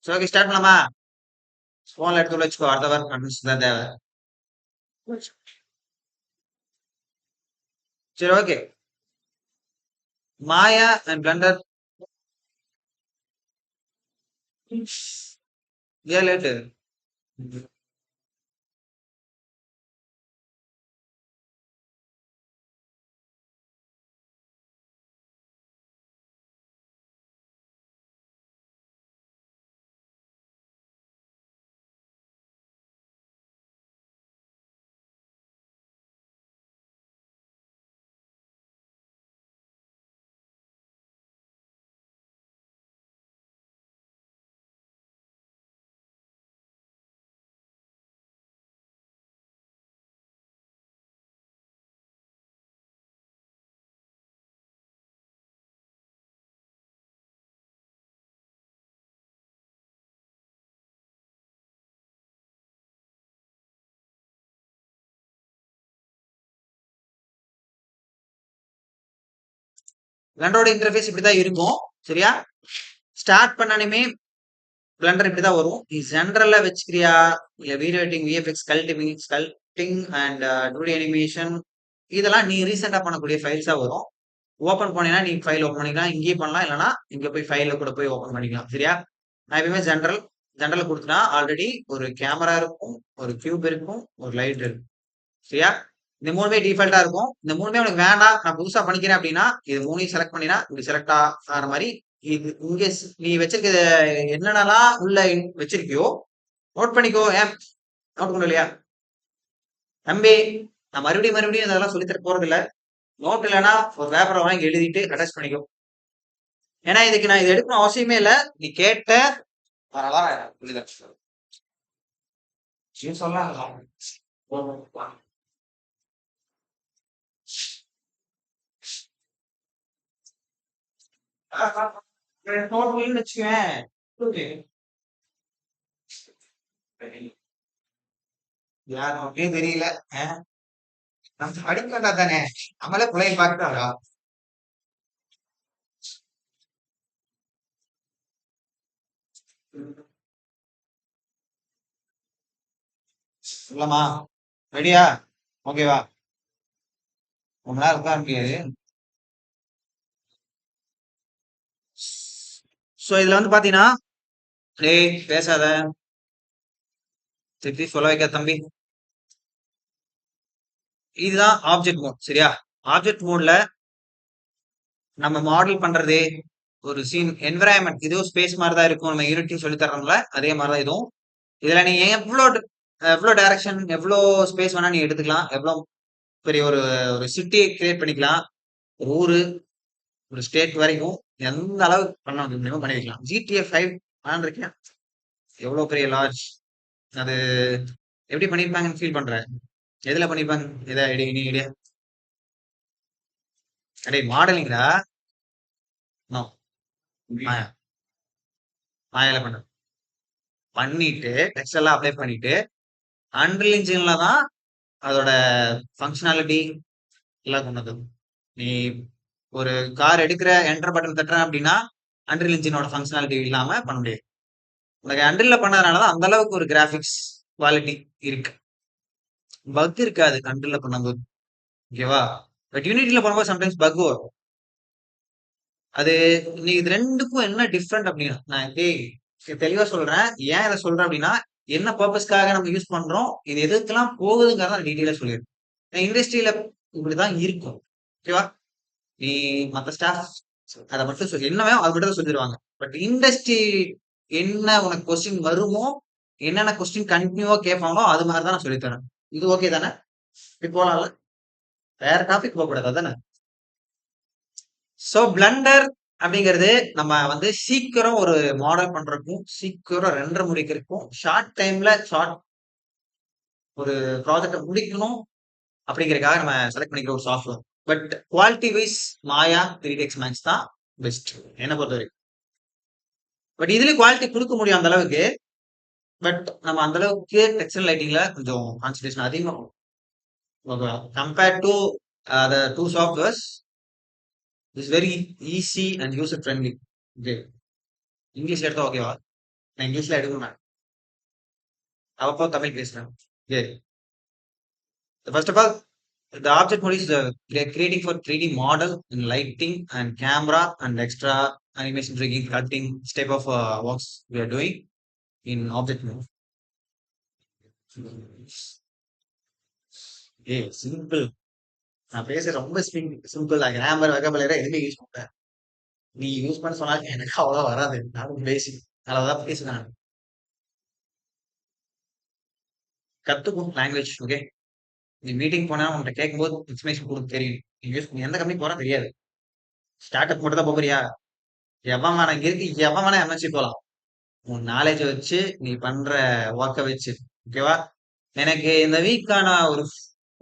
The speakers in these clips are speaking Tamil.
சரி ஓகே ஸ்டார்ட் பண்ணலாமா? ஃபோன்ல எடுத்து உள்ள வச்சுக்கோ. அடுத்த வாரம் கன்ஃபரன்ஸ் தான் தேவை. சரி ஓகே. மாயா அண்ட் பிளண்டர் ஏன் லேட்டு? பிளண்டரோட இன்டர்ஃபேஸ் இப்படிதான் இருக்கும். சரியா? ஸ்டார்ட் பண்ணனுமே பிளண்டர் இப்படிதான் வரும். நீ ஜெனரல்ல வச்சுக்கிறியா இல்ல video editing, VFX, sculpting and 2D animation இதெல்லாம் நீ ரீசெண்டா பண்ணக்கூடிய ஃபைல்ஸா வரும். ஓபன் பண்ணீங்கன்னா நீ ஃபைல் ஓபன் பண்ணிக்கலாம். இங்கேயே பண்ணலாம். இல்லைன்னா இங்க போய் ஃபைல்ல கூட போய் ஓபன் பண்ணிக்கலாம். சரியா? நான் எப்பயுமே ஜெனரல் கொடுத்துனா ஆல்ரெடி ஒரு கேமரா இருக்கும், ஒரு கியூப் இருக்கும், ஒரு லைட் இருக்கும். சரியா? இந்த மூணுமே டிஃபால்ட்டா இருக்கும். இந்த மூணுமே உனக்கு வேண்டாம், நான் புதுசா பண்ணிக்கிறேன் அப்படின்னா இது மூணையும் செலக்ட் பண்ணினா இப்படி செலக்ட் ஆகிற மாதிரி இது இங்க நீ வச்சிருக்க என்னென்னலாம் உள்ள வச்சிருக்கியோ நோட் பண்ணிக்கோ. ஏன் நோட் பண்ண இல்லையா தம்பி? நான் மறுபடியும் அதெல்லாம் சொல்லித்தர போறது இல்ல. நோட் இல்லைன்னா ஒரு பேப்பரை வாங்கி எழுதிட்டு அட்டாச் பண்ணிக்கோ. ஏன்னா இதுக்கு நான் இது எடுக்கணும் அவசியமே இல்ல. நீ கேட்ட சொல்லலாம். நோட் வச்சுக்குவேன். யார் நோட்டே தெரியல. நம்ம படிக்க வேண்டாம் தானே? நம்மளே பிள்ளைய பார்த்துட்டாரா? இல்லம்மா ரெடியா? ஓகேவா? ரொம்ப நேரம் உட்கார முடியாது. சோ இதுல வந்து பாத்தீங்கன்னா டேய் பேசாத, திருப்பி சொல்ல வைக்க தம்பி. இதுதான் ஆப்ஜெக்ட் மோட். சரியா? ஆப்ஜெக்ட் மோட்ல நம்ம மாடல் பண்றது ஒரு சீன் என்விரான்மெண்ட் இதுவும் ஸ்பேஸ் மாதிரி தான் இருக்கும். நம்ம யூனிட்டி சொல்லி தரோம்ல அதே மாதிரி தான் இதுவும். இதுல நீ எவ்வளோ டைரக்ஷன் எவ்வளோ ஸ்பேஸ் வேணா நீ எடுத்துக்கலாம். எவ்வளோ பெரிய ஒரு ஒரு சிட்டியை கிரியேட் பண்ணிக்கலாம். ஒரு ஊரு, ஒரு ஸ்டேட் வரைக்கும் எந்த அளவுக்கு பண்ண முடியுமோ பண்ணி வைக்கலாம். ஜிடிஏ 5 விளாண்டுருக்கேன். எவ்வளவு பெரிய லார்ஜ் அது எப்படி பண்ணிருப்பாங்கன்னு ஃபீல் பண்ற? எதுல பண்ணிருப்பாங்க? எதா ஐடியா நீ ஐடியா? அடே மாடலிங்டா. நோ மாயா மாயால பண்ண பண்ணிட்டு டெக்ஸ்ட் எல்லாம் அப்ளை பண்ணிட்டு அன்ரில் இன்ஜின்ல தான் அதோட ஃபங்க்ஷனாலிட்டி எல்லாம் கொண்டு வந்தது. நீ ஒரு கார் எடுக்கிற என்டர் பட்டன் தட்டுற அப்படின்னா அன்ரில் இன்ஜினோட ஃபங்க்ஷனாலிட்டி இல்லாம பண்ண முடியாது. உனக்கு அன்ரில்ல பண்ணதுனாலதான் அந்த அளவுக்கு ஒரு கிராபிக்ஸ் குவாலிட்டி இருக்கு. பக் இருக்காது அன்ரில்ல பண்ணும்போது. ஓகேவா? பட் யூனிட்டில பண்ணும்போது சம்டைம்ஸ் பக் வரும். அது நீ இது ரெண்டுக்கும் என்ன டிஃப்ரெண்ட் அப்படின்னா நான் தெளிவா சொல்றேன். ஏன் இதை சொல்றேன் அப்படின்னா என்ன பர்பஸ்க்காக நம்ம யூஸ் பண்றோம், இது எதுக்கெல்லாம் போகுதுங்கிறத டீட்டெயிலா சொல்லிடுறேன். இண்டஸ்ட்ரியில இப்படிதான் இருக்கும். ஓகேவா? நீ மத்த ஸ்டாஃப் அதை மட்டும் சொல்லி என்ன வேணும் அது மட்டும் தான் சொல்லிடுவாங்க. பட் இண்டஸ்ட்ரி என்ன உனக்கு கொஸ்டின் வருமோ, என்னென்ன கொஸ்டின் கண்டினியூவா கேட்பாங்களோ அது மாதிரி தான் நான் சொல்லித்தரேன். இது ஓகே தானே? இப்படி போலாம்ல? வேற டாபிக் போக கூடாது தானே? சோ பிளண்டர் அப்படிங்கிறது நம்ம வந்து சீக்கிரம் ஒரு மாடல் பண்றதுக்கும் சீக்கிரம் ரெண்டரை முடிக்கிறதுக்கும் ஷார்ட் டைம்ல ஒரு ப்ராஜெக்டை முடிக்கணும் அப்படிங்கறதுக்காக நம்ம செலக்ட் பண்ணிக்கிற ஒரு software. But quality wise Maya 3ds max தான் பெஸ்ட் என்ன பொறுத்த வரைக்கும். பட் இதுலயும் குவாலிட்டி கொடுக்க முடியும் அந்த அளவுக்கு. பட் நம்ம அந்த அளவுக்கு டெக்ஸ்டைல் லைட்டிங்ல கொஞ்சம் கான்சன்ட்ரேஷன் அதிகமா compared to the two softwares is very easy and user friendly. Okay இங்கிலீஷ்ல எடுத்தா ஓகேவா? நான் இங்கிலீஷ்ல எடுக்கணும் நான். அப்பப்போ தமிழ் பேசுறேன். சரி. First of all, the object mode is creating for 3D model in lighting and camera and extra animation rigging, cutting, this type of works we are doing in object mode. ஏய் சிம்பிள். நான் பேசுறது ரொம்ப சிம்பிள் தான். கிராமர் வகபலரை எதுவுமே யூஸ் பண்ணல. நீ யூஸ் பண்ண சொன்னாலும் எனக்கு அவ்வளவு வராது. நானும் பேசிக் அளவுதான் பேசுறேன். கத்துக்கும் லாங்குவேஜ். ஓகே. நீ மீட்டிங் போனா உன்கிட்ட கேட்கும்போது எக்ஸ்பிளேஷன் கொடுக்க தெரியும். நீ யூஸ் நீ எந்த கம்பெனி போறா தெரியாது. ஸ்டார்ட் அப் மட்டும் தான் போறியா? எவன் வேணா இங்க இருக்கு, எவன் வேணா எம்என்சி போலாம். உன் நாலேஜ் வச்சு நீ பண்ற ஒர்க்கை வச்சு. ஓகேவா? எனக்கு இந்த வீக்கான ஒரு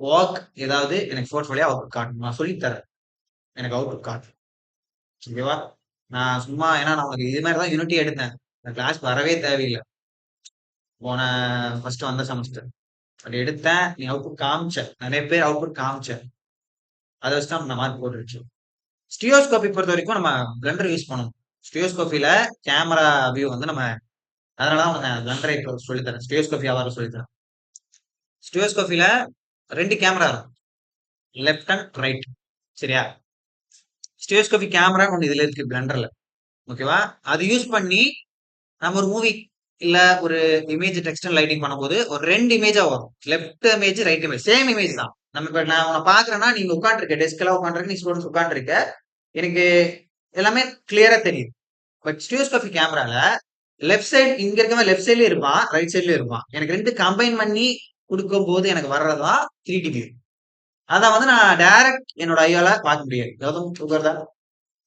ஒர்க் ஏதாவது எனக்கு போர்ட்ஃபோலியோ அவுட் காட்டும். நான் சொல்லி தரேன். எனக்கு அவுட் காட்டும். ஓகேவா? நான் சும்மா ஏன்னா நான் உனக்கு இது மாதிரி தான் யூனிட்டி எடுத்தேன். நான் கிளாஸ் வரவே தேவையில்லை. போன ஃபர்ஸ்ட் வந்த செமஸ்டர் அப்படி எடுத்தேன். நீ அவுட்புட் காமிச்ச, நிறைய பேர் அவுட்புட் காமிச்ச, அதை வச்சு தான் நம்ம மார்க் போட்டுருச்சு. ஸ்டியோஸ்கோபி பொறுத்த வரைக்கும் நம்ம பிளண்டர் யூஸ் பண்ணணும். ஸ்டியோஸ்கோபியில கேமரா வியூ வந்து நம்ம அதனாலதான் உனக்கு பிளண்டரை இப்போ சொல்லித்தரேன். ஸ்டியோஸ்கோபி வியாபாரம் சொல்லித்தரேன். ஸ்டியோஸ்கோபியில 2 கேமரா இருக்கும், லெஃப்ட் அண்ட் ரைட். சரியா? ஸ்டியோஸ்கோபி கேமரா ஒன்று இதுல இருக்கு பிளண்டர்ல. ஓகேவா? அது யூஸ் பண்ணி நம்ம ஒரு மூவி இல்ல ஒரு இமேஜ் டெக்ஸ்ட் லைட்டிங் பண்ணும்போது ஒரு 2 இமேஜா வரும். Left image, right image, same image தான். நம்ம இப்ப நான் உன்னை பாக்குறேன்னா நீங்க உட்காந்துருக்க டெஸ்க்ல உட்காந்துருக்கு, நீ ஸ்டூடெண்ட்ஸ் உட்காந்துருக்க, எனக்கு எல்லாமே கிளியரா தெரியுது. பட் ஸ்டியோஸ்கோபி கேமரால லெஃப்ட் சைடு இங்க இருக்கவன் லெஃப்ட் சைட்லயும் இருப்பான், ரைட் சைட்லயும் இருப்பான். எனக்கு 2 கம்பைன் பண்ணி கொடுக்கும் போது எனக்கு வர்றதுதான் 3D வியூ. அதான் வந்து நான் டைரக்ட் என்னோட ஐயால பார்க்க முடியாது. கௌதம் தூக்குறதா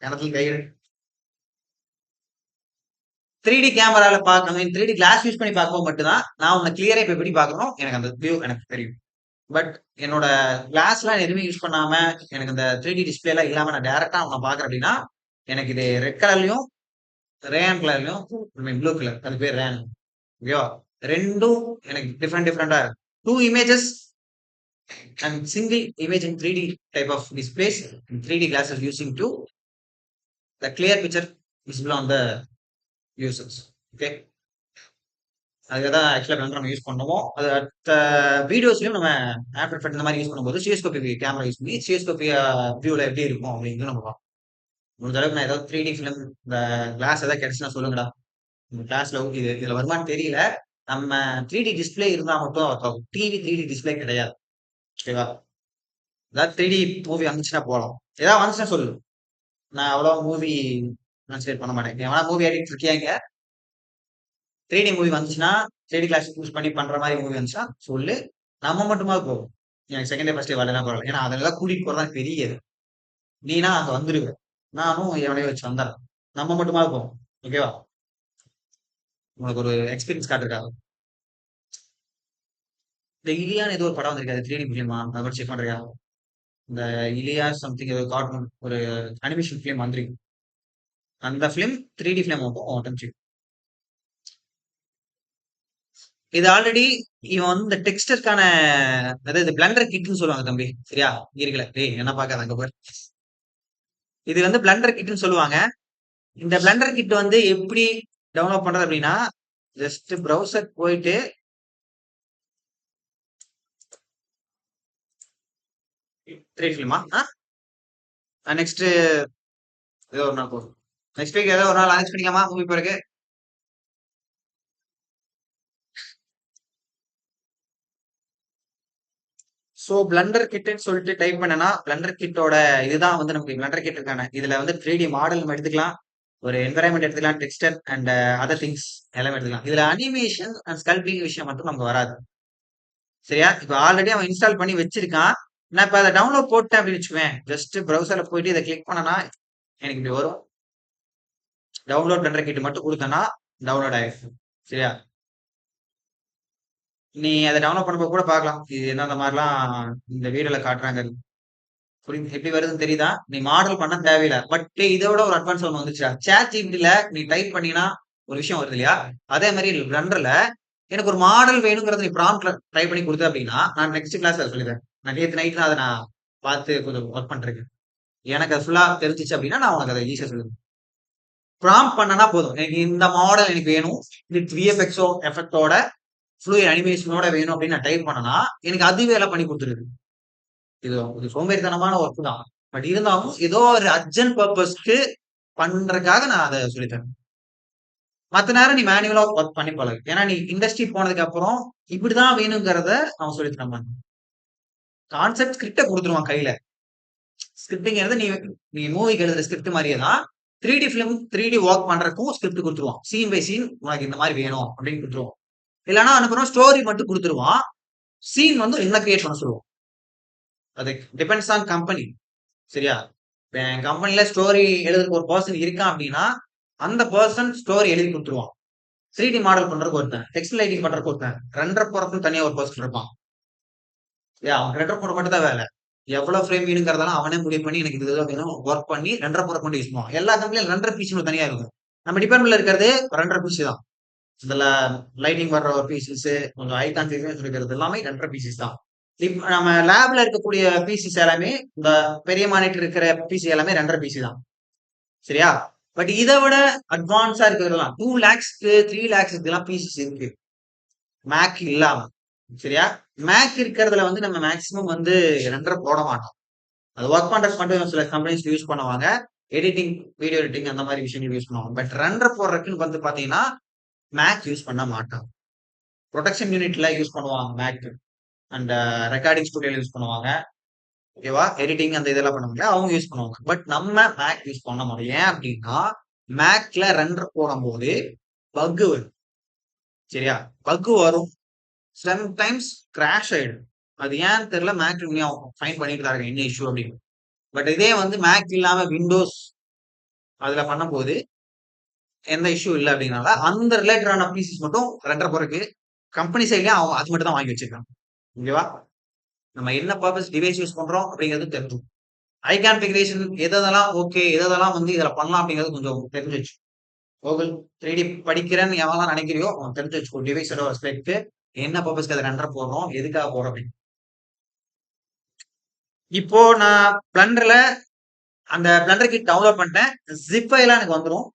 இடத்துல கையில் 3D கேமரால பார்க்கணும், 3D கிளாஸ் யூஸ் பண்ணி பார்க்கும்போது மட்டும்தான் நான் உன்னை கிளியரா இப்ப எப்படி பார்க்கணும் எனக்கு அந்த வியூ எனக்கு தெரியும். பட் என்னோட கிளாஸ்லாம் எதுவுமே யூஸ் பண்ணாம எனக்கு அந்த 3D டிஸ்பிளே எல்லாம் இல்லாம நான் டைரக்டா உன்னை பாக்குறேன் அப்படின்னா எனக்கு இது ரெட் கலர்லயும் ரேன் கலர்லயும் ப்ளூ கலர், அது பேர் ரேன். ஓகேவா? ரெண்டும் எனக்கு டிஃப்ரெண்டா இருக்கு. 2 images and single image in 3D type of displays in 3D glasses using to the clear picture visible on the users. Okay, அதுதான் ஆக்சுவலா பிளண்டர் நம்ம யூஸ் பண்ணுவோம். அது அடுத்த வீடியோஸ்லயும் நம்ம ஆஃப்டர் எஃபெக்ட் இந்த மாதிரி யூஸ் பண்ணும்போது ஸ்டியோஸ்கோபி கேமரா யூஸ் பண்ணி ஸ்டியோஸ்கோபி வியூல எப்படி இருக்கும் அப்படின்னு நம்ம பார்ப்போம். முடிஞ்ச அளவுக்கு நான் ஏதாவது 3D ஃபிலிம் இந்த கிளாஸ் ஏதாவது கிடைச்சுன்னா சொல்லுங்கடா. இந்த கிளாஸ்ல இதுல வருமானு தெரியல. நம்ம 3D டிஸ்பிளே இருந்தா மட்டும் டிவி 3D டிஸ்பிளே கிடையாது. ஓகேவா? ஏதாவது 3D மூவி வந்துச்சுன்னா போகலாம். ஏதாவது வந்துச்சுன்னா சொல்லு. நான் அவ்வளவு மூவி கான்சன்ட்ரேட் பண்ண மாட்டேன். எவனா மூவி ஆடிட்டு இருக்கியாங்க, 3D மூவி வந்துச்சுன்னா 3D கிளாஸ் யூஸ் பண்ணி பண்ற மாதிரி மூவி வந்துச்சுன்னா சொல்லு. நம்ம மட்டுமா போகும். எனக்கு செகண்ட் டே ஃபர்ஸ்ட் டே வரலாம் பரவாயில்ல. ஏன்னா அதெல்லாம் கூட்டிட்டு போறதா பெரியது. நீனா அங்க வந்துருவ, நானும் எவனையும் வச்சு வந்துடுறேன். நம்ம மட்டுமா போகும். ஓகேவா? உனக்கு ஒரு எக்ஸ்பீரியன்ஸ் காட்டுருக்காங்க. இந்த இலியான்னு ஏதோ ஒரு படம் வந்திருக்காது 3D ஃபிலிமா, அதை கூட செக் பண்றியா? இந்த இலியா சம்திங் ஏதோ கார்ட்டூன் ஒரு அனிமேஷன் ஃபிலிம் வந்திருக்கு. அந்த ஃபிலிம் 3D ஃபிலிம் ஆகும். இது ஆல்ரெடி இவன் வந்து இந்த டெக்ஸ்டருக்கான அதாவது பிளண்டர் கிட்னு சொல்லுவாங்க தம்பி. சரியா? இருக்கல டேய் என்ன பாக்காத அங்க போய். இது வந்து பிளண்டர் கிட்னு சொல்லுவாங்க. இந்த பிளண்டர் கிட் வந்து எப்படி டவுன்லோட் பண்றது அப்படின்னா ஜஸ்ட் ப்ரௌசர் போயிட்டு ஃபிலிமா நெக்ஸ்ட் ஏதோ ஒரு நாள் போதும். நெக்ஸ்ட் வீக் ஏதோ ஒரு நாள் அரேஞ்ச் பண்ணிக்காமா மூவி போறதுக்கு. ஸோ பிளண்டர் கிட்னு சொல்லிட்டு டைப் பண்ணனா பிளண்டர் கிட்டோட இதுதான் வந்து நமக்கு பிளண்டர் கிட் இருக்கான. இதுல வந்து 3D மாடல் நம்ம எடுத்துக்கலாம், ஒரு என்வரான்மெண்ட் எடுத்துக்கலாம், டெக்ஸ்டர் அண்ட் அதர் திங்ஸ் எல்லாமே எடுத்துக்கலாம். இதுல அனிமேஷன் அண்ட் ஸ்கல்பிங் விஷயம் மட்டும் நமக்கு வராது. சரியா? இப்போ ஆல்ரெடி அவன் இன்ஸ்டால் பண்ணி வச்சிருக்கான். நான் இப்போ அதை டவுன்லோட் போட்டேன் அப்படின்னு வச்சுக்குவேன். ஜஸ்ட் ப்ரௌசர்ல போயிட்டு இதை கிளிக் பண்ணனா எனக்கு இப்படி வரும். டவுன்லோட் பிளண்டர் கிட் மட்டும் கொடுத்தனா டவுன்லோட் ஆயிடும். சரியா? நீ அதை டவுன்லோட் பண்ணும்போது கூட பார்க்கலாம் இது என்ன மாதிரிலாம் இந்த வீடியோல காட்டுறாங்க. புரியுது எப்படி வருதுன்னு தெரியுதா? நீ மாடல் பண்ண தேவையில்லை. பட் இதோட ஒரு அட்வான்ஸ் ஒன்று வந்துச்சா, சேட் ஜிபிடில நீ டைப் பண்ணினா ஒரு விஷயம் வருது இல்லையா? அதே மாதிரி பிளண்டர்ல எனக்கு ஒரு மாடல் வேணுங்கிறத நீ ப்ராம்ப்ட்ல டைப் பண்ணி கொடுத்த அப்படின்னா நான் நெக்ஸ்ட் கிளாஸ்ல சொல்லிடுறேன். நான் நேற்று நைட் தான் அதை நான் பார்த்து கொஞ்சம் ஒர்க் பண்றேன். எனக்கு அது ஃபுல்லா தெரிஞ்சிச்சு அப்படின்னா நான் உனக்கு அதை ஈஸியா சொல்லுவேன். ப்ராம்ப்ட் பண்ணனா போதும். எனக்கு இந்த மாடல் எனக்கு வேணும். வித் விஎஃப்எக்ஸோ எஃபெக்ட்டோட ஃப்ளூயிட் அனிமேஷனோட வேணும் அப்படின்னு நான் டைப் பண்ணனா, எனக்கு அதுவே எல்லாம் பண்ணி குடுத்துருது. இது ஒரு சோம்பேறித்தனமான ஒர்க் தான். பட் இருந்தாலும் ஏதோ ஒரு அர்ஜென்ட் பர்ப்பஸ்க்கு பண்றதுக்காக நான் அத சொல்லி தரேன். மத்த நேரம் நீ மேனுவலா ஒர்க் பண்ணி பழகு. ஏன்னா நீ இண்டஸ்ட்ரி போனதுக்கு அப்புறம் இப்படிதான் வேணுங்கிறத அவன் சொல்லி தரமாட்டான். கான்செப்ட் ஸ்கிரிப்ட குடுத்துருவான் கையில. ஸ்கிரிப்ட்ங்கிறது நீ நீ மூவிக்கு எழுதுற ஸ்கிரிப்ட் மாரியே தான். 3டி ஃபிலிம் 3டி வொர்க் பண்றதுக்கும் ஸ்கிரிப்ட் குடுத்துருவான். சீன் பை சீன் உனக்கு இந்த மாரி வேணும் அப்படின்னு குடுத்துருவான். இல்லன்னா அனுப்புறோம் ஸ்டோரி மட்டும் குடுத்துருவான். சீன் வந்து என்ன கிரியேட் பண்ண சொல்லுவான். அது டிபெண்ட்ஸ் ஆன் கம்பெனி. சரியா? இப்ப என் கம்பெனில ஸ்டோரி எழுதுறதுக்கு ஒரு பெர்சன் இருக்கான் அப்படின்னா, அந்த பெர்சன் ஸ்டோரி எழுதி குடுத்துருவான். 3டி மாடல் பண்றதுக்கு ஒருத்தன், டெக்ஸ்ட் ரைட்டிங் பண்றதுக்கு ஒருத்தன், ரெண்டர் போறதுக்குன்னு தனியா ஒரு பெர்சன் இருப்பான். அவன் ரெண்டர் போட மட்டும் தான் வேலை. எவ்வளவு ஃப்ரேம் வேணுங்கிறதெல்லாம் அவனே முடிவு பண்ணி எனக்கு இது வேணும் ஒர்க் பண்ணி ரெண்டரை போட மட்டும் யூஸ் பண்ணுவான். எல்லா கம்பெனியும் ரெண்டரை பீஸ் தனியா இருக்கும். நம்ம டிபார்ட்மெண்ட்ல இருக்கிறது ரெண்டரை பீஸ் தான். இதுல லைட்டிங் வர்ற ஒரு பீசஸ், கொஞ்சம் ஹை கான்ஃபிகரேஷன் இருக்கிறது எல்லாமே ரெண்டரை பீசஸ் தான். நம்ம லேப்ல இருக்கக்கூடிய பிசிஸ் எல்லாமே இந்த பெரிய மானிட்டர் இருக்கிற பிசி எல்லாமே ரெண்டரை பிசி தான். சரியா? பட் இதை விட அட்வான்ஸா இருக்கிறதெல்லாம் 2 lakhsக்கு 3 lakhsக்கு எல்லாம் பிசிஸ் இருக்கு. மேக் இல்லாம. சரியா? மேக் இருக்கிறதுல வந்து நம்ம மேக்சிமம் வந்து ரெண்டரை போட மாட்டோம். அது ஒர்க் பண்றதுக்கு மட்டும் சில கம்பெனிஸ் யூஸ் பண்ணுவாங்க. எடிட்டிங், வீடியோ எடிட்டிங் அந்த மாதிரி விஷயங்கள் யூஸ் பண்ணுவாங்க. பட் ரெண்டர் போடுறதுக்குன்னு வந்து பாத்தீங்கன்னா மேக் யூஸ் பண்ண மாட்டாங்க. ப்ரொடக்ஷன் யூனிட்ல யூஸ் பண்ணுவாங்க மேக். அண்ட் ரெக்கார்டிங் ஸ்டுடியோல யூஸ் பண்ணுவாங்க. ஓகேவா? எடிட்டிங் அந்த இதெல்லாம் பண்ணுவாங்க அவங்க யூஸ் பண்ணுவாங்க. பட் நம்ம மேக் யூஸ் பண்ண மாட்டோம். ஏன் அப்படின்னா மேக்ல ரெண்டர் போடும்போது பக் வரும். சரியா? பக் வரும். சம்டைம்ஸ் கிராஷ் ஆயிடும். அது ஏன்னு தெரியல. மேக் ஃபைன் பண்ணிட்டு தான் என்ன இஷ்யூ அப்படின்னு. பட் இதே வந்து மேக் இல்லாம விண்டோஸ் அதுல பண்ணும்போது எந்த இஷ்யூ இல்லை அப்படின்னால அந்த ரிலேட்டடான பீசஸ் மட்டும் ரெண்டரை போறதுக்கு கம்பெனி சைட்லயே அவங்க அது மட்டும் தான் வாங்கி வச்சிருக்காங்க. ஓகேவா? நம்ம என்ன பர்பஸ் டிவைஸ் யூஸ் பண்றோம் அப்படிங்கிறது தெரிஞ்சும் ஐ கான்ஃபிகரேஷன் எதெல்லாம் ஓகே எதெல்லாம் வந்து இதுல பண்ணலாம் அப்படிங்கிறது கொஞ்சம் தெரிஞ்சு வச்சு கூகுள் 3டி படிக்கிறேன்னு எவெல்லாம் நினைக்கிறியோ அவன் தெரிஞ்சு வச்சுக்கோ. டிவைஸோட ஸ்பெக்கு என்ன பர்பஸ்க்கு அதை ரெண்டரை போடுறோம் எதுக்காக போறோம் அப்படின்னு. இப்போ நான் பிளண்டர்ல அந்த பிளண்டர் கிட் டவுன்லோட் பண்ணிட்டேன். ஜிப் ஃபைலா எனக்கு வந்துடும்.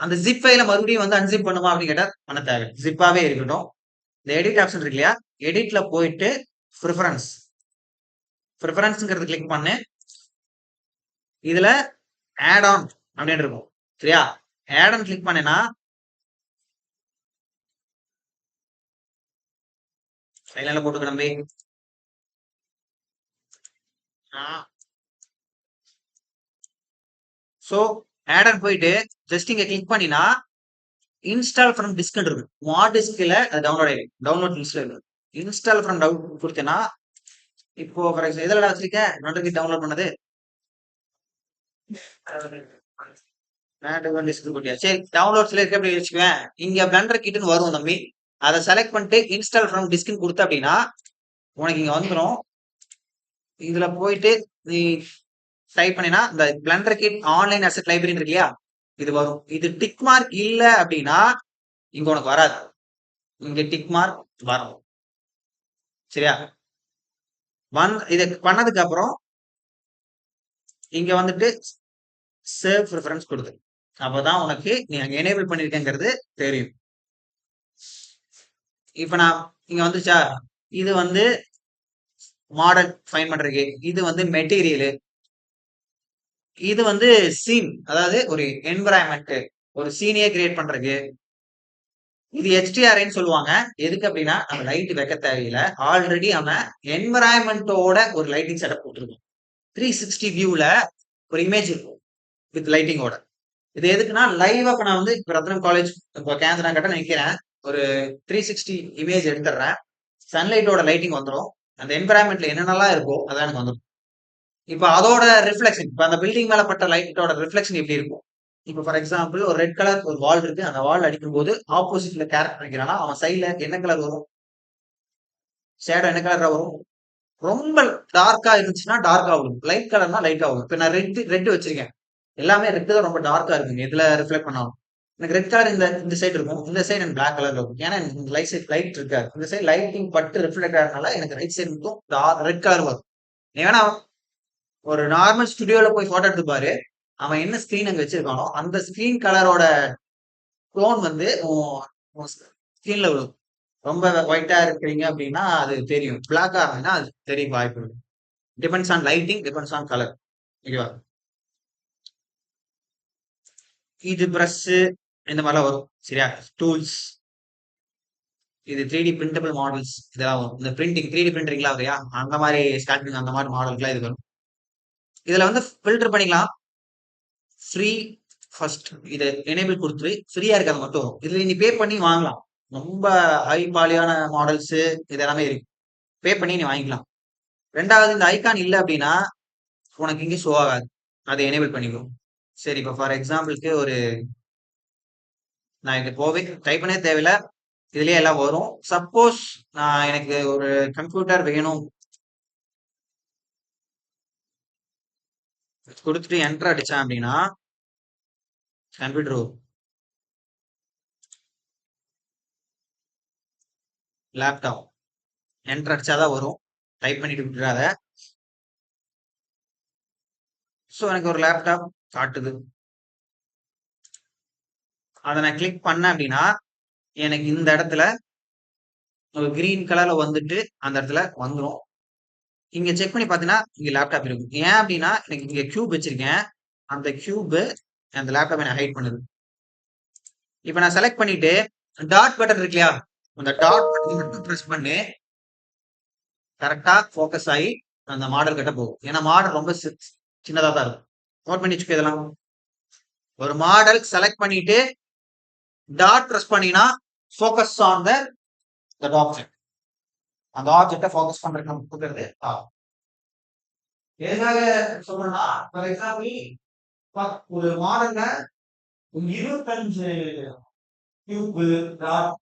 அந்த ஜிப் ஃபைல மறுபடியும் வந்து அன்சிப் பண்ணுமா அப்படின்னு கேட்டா பண்ண தேவை. ஜிப்பாவே இருக்கட்டும். இந்த எடிட் ஆப்ஷன் இருக்கு இல்லையா? எடிட்ல போயிட்டு ப்ரிஃபரன்ஸ்ங்கிறது கிளிக் பண்ணு. இதுல ஆட் ஆன் அப்படின்னு இருக்கும். சரியா? ஆட் ஆன் கிளிக் பண்ணேன்னா சைலண்ட்ல போட்டுக்க நம்பி. சோ ஆட் ஆன் போயிட்டு ஜஸ்ட் இங்க கிளிக் பண்ணினா இன்ஸ்டால் ஃப்ரம் டிஸ்க் இருக்கும். ஹார்ட் டிஸ்க்ல அது டவுன்லோட் ஆயிடும். டவுன்லோட் லிஸ்ட்ல இருக்கு. இன்ஸ்டால் ஃப்ரம் டவுன்லோட் கொடுத்தேன்னா இப்போ ஃபார் எக்ஸாம்பிள் எதில் வச்சிருக்கேன் நோட்டுக்கு டவுன்லோட் பண்ணது சரி டவுன்லோட்ஸ்ல இருக்க எப்படி வச்சுக்குவேன். இங்க பிளண்டர் கிட்னு வரும் தம்பி. அதை செலக்ட் பண்ணிட்டு இன்ஸ்டால் ஃப்ரம் டிஸ்க்னு கொடுத்த அப்படின்னா உனக்கு இங்க வந்துடும். இதுல போயிட்டு நீ டைப் பண்ணினா இந்த Blender kit online asset library இருக்கு இல்லையா? இது வரும். இது டிக் மார்க் இல்ல அப்படின்னா இங்க உனக்கு வராது. இங்க டிக் மார்க் வரும். சரியா? இதை பண்ணதுக்கு அப்புறம் இங்க வந்துட்டு சேவ் ப்ரிஃபரன்ஸ் கொடுத்து அப்பதான் உனக்கு நீ அங்க எனேபிள் பண்ணிருக்கேங்கிறது தெரியும். இப்ப நான் இங்க வந்துச்சா இது வந்து மாடல் ஃபைன் பண்றதுக்கு, இது வந்து மெட்டீரியல், இது வந்து சீன் அதாவது ஒரு என்விரான்மெண்ட் ஒரு சீனியே கிரியேட் பண்றதுக்கு. இது HDRன்னு சொல்லுவாங்க. எதுக்கு அப்படின்னா நம்ம லைட் வைக்க தேவையில்லை. ஆல்ரெடி அவன் என்விரான்மெண்டோட ஒரு லைட்டிங் செட்டப் போட்டுருக்கோம். 360 வியூல ஒரு இமேஜ் இருக்கும் வித் லைட்டிங்கோட. இது எதுக்குன்னா லைவா இப்ப நான் வந்து ரத்னம் காலேஜ் இப்போ கேந்திரா கிட்ட நிக்கிறேன். ஒரு 360 இமேஜ் எடுத்துடுறேன். சன்லைட்டோட லைட்டிங் வந்துடும். அந்த என்விரான்மெண்ட்ல என்னென்னலாம் இருக்கோ அதான் எனக்கு வந்துடும். இப்ப அதோட ரிஃப்ளெக்ஷன் இப்ப அந்த பில்டிங் மேல பட்ட லைட்டோட ரிஃப்ளெக்ஷன் எப்படி இருக்கும்? இப்ப ஃபார் எக்ஸாம்பிள் ஒரு ரெட் கலர் ஒரு வால் இருக்கு. அந்த வால் அடிக்கும் போது ஆப்போசிட்ல கேரக்டர் நிக்கிறானா அவன் சைட்ல என்ன கலர் வரும்? ஷேடோ என்ன கலரா வரும்? ரொம்ப டார்க்கா இருந்துச்சுன்னா டார்க்கா வரும். லைட் கலர்னா லைட்டா வரும். இப்ப நான் ரெட் வச்சிருக்கேன். எல்லாமே ரெட் தான் ரொம்ப டார்க்கா இருக்குங்க. எதுல ரிஃப்ளெக்ட் பண்ணாலும் எனக்கு ரெட் கலர் இந்த சைடு இருக்கும். இந்த சைடு எனக்கு பிளாக் கலர்ல இருக்கும். ஏன்னா எனக்கு லைட் சைட் லைட் இருக்காது. இந்த சைடு லைட்டிங் பட்டு ரிஃப்ளெக்ட் ஆகிறதுனால எனக்கு ரைட் சைடு மட்டும் ரெட் கலர் வரும். ஏன்னா ஒரு நார்மல் ஸ்டுடியோல போய் போட்டோ எடுத்து பாரு. அவன் என்ன ஸ்கிரீன் அங்க வச்சிருக்கானோ அந்த ஸ்கிரீன் கலரோட டோன் வந்து ஸ்கிரீன்ல விழும். ரொம்ப ஒயிட்டா இருக்கிறீங்க அப்படின்னா அது தெரியும். பிளாக்கா இருந்ததுன்னா அது தெரிய வாய்ப்பு இருக்கு. Depends on lighting, depends on colour. ஓகேவா? இது பிரஷ் இந்த மாதிரிலாம் வரும். சரியா? டூல்ஸ், இது 3D பிரிண்டபிள் மாடல்ஸ் இதெல்லாம் வரும். இந்த பிரிண்டிங் 3D பிரிண்டரிங்லாம் வரையா அந்த மாதிரி ஸ்கேல்பிங் அந்த மாதிரி மாடல்ஸ்லாம் இது வரும். இதுல வந்து ஃபில்டர் பண்ணிக்கலாம். ஃப்ரீ ஃபர்ஸ்ட் இதை எனேபிள் கொடுத்துரு ஃப்ரீயா இருக்கிறது மட்டும் வரும். இதுல நீ பே பண்ணி வாங்கலாம். ரொம்ப ஹை குவாலிட்டியான மாடல்ஸ் இது எல்லாமே இருக்கு. பே பண்ணி நீ வாங்கிக்கலாம். ரெண்டாவது இந்த ஐகான் இல்லை அப்படின்னா உனக்கு இங்கே ஷோ ஆகாது. அதை எனேபிள் பண்ணிக்கும். சரி, இப்போ ஃபார் எக்ஸாம்பிளுக்கு நான் இங்க போவே டைப் பண்ணே தேவையில்ல. இதுலயே எல்லாம் வரும். சப்போஸ் நான் எனக்கு ஒரு கம்ப்யூட்டர் வேணும் கொடுத்துட்டு என்டர் அடிச்சேன் அப்படின்னா கம்ப்யூட்டர் லேப்டாப் என்டர் அடிச்சாதான் வரும். டைப் பண்ணிட்டு விட்டுறாத. ஸோ எனக்கு ஒரு லேப்டாப் காட்டுது. அதை நான் கிளிக் பண்ணேன் அப்படின்னா எனக்கு இந்த இடத்துல ஒரு கிரீன் கலர்ல வந்துட்டு அந்த இடத்துல வந்துடும். இங்க செக் பண்ணி பார்த்தீங்கன்னா இங்க லேப்டாப் இருக்கும். ஏன் அப்படின்னா எனக்கு இங்க கியூப் வச்சிருக்கேன். அந்த கியூப் அந்த லேப்டாப் எனக்கு ஹைட் பண்ணுது. இப்போ நான் செலக்ட் பண்ணிட்டு டாட் பட்டன் இருக்கு இல்லையா, அந்த டாட் பட்டன் மட்டும் ப்ரெஸ் பண்ணி கரெக்டா ஃபோக்கஸ் ஆகி அந்த மாடல் கிட்ட போகும். ஏன்னா மாடல் ரொம்ப சின்னதா தான் இருக்கும். நோட் பண்ணி வச்சுக்கோ. இதெல்லாம் ஒரு மாடல் செலக்ட் பண்ணிட்டு டாட் ப்ரெஸ் பண்ணினா ஃபோக்கஸ் ஆன் த ஆப்ஜெக்ட். அந்த ஆப்ஜெக்டை ஃபோக்கஸ் பண்றதுக்கு நம்ம கொடுக்கறது எதுக்காக சொல்லணும்னா ஃபார் எக்ஸாம்பிள் ஒரு மாடல்ல 25 cube dot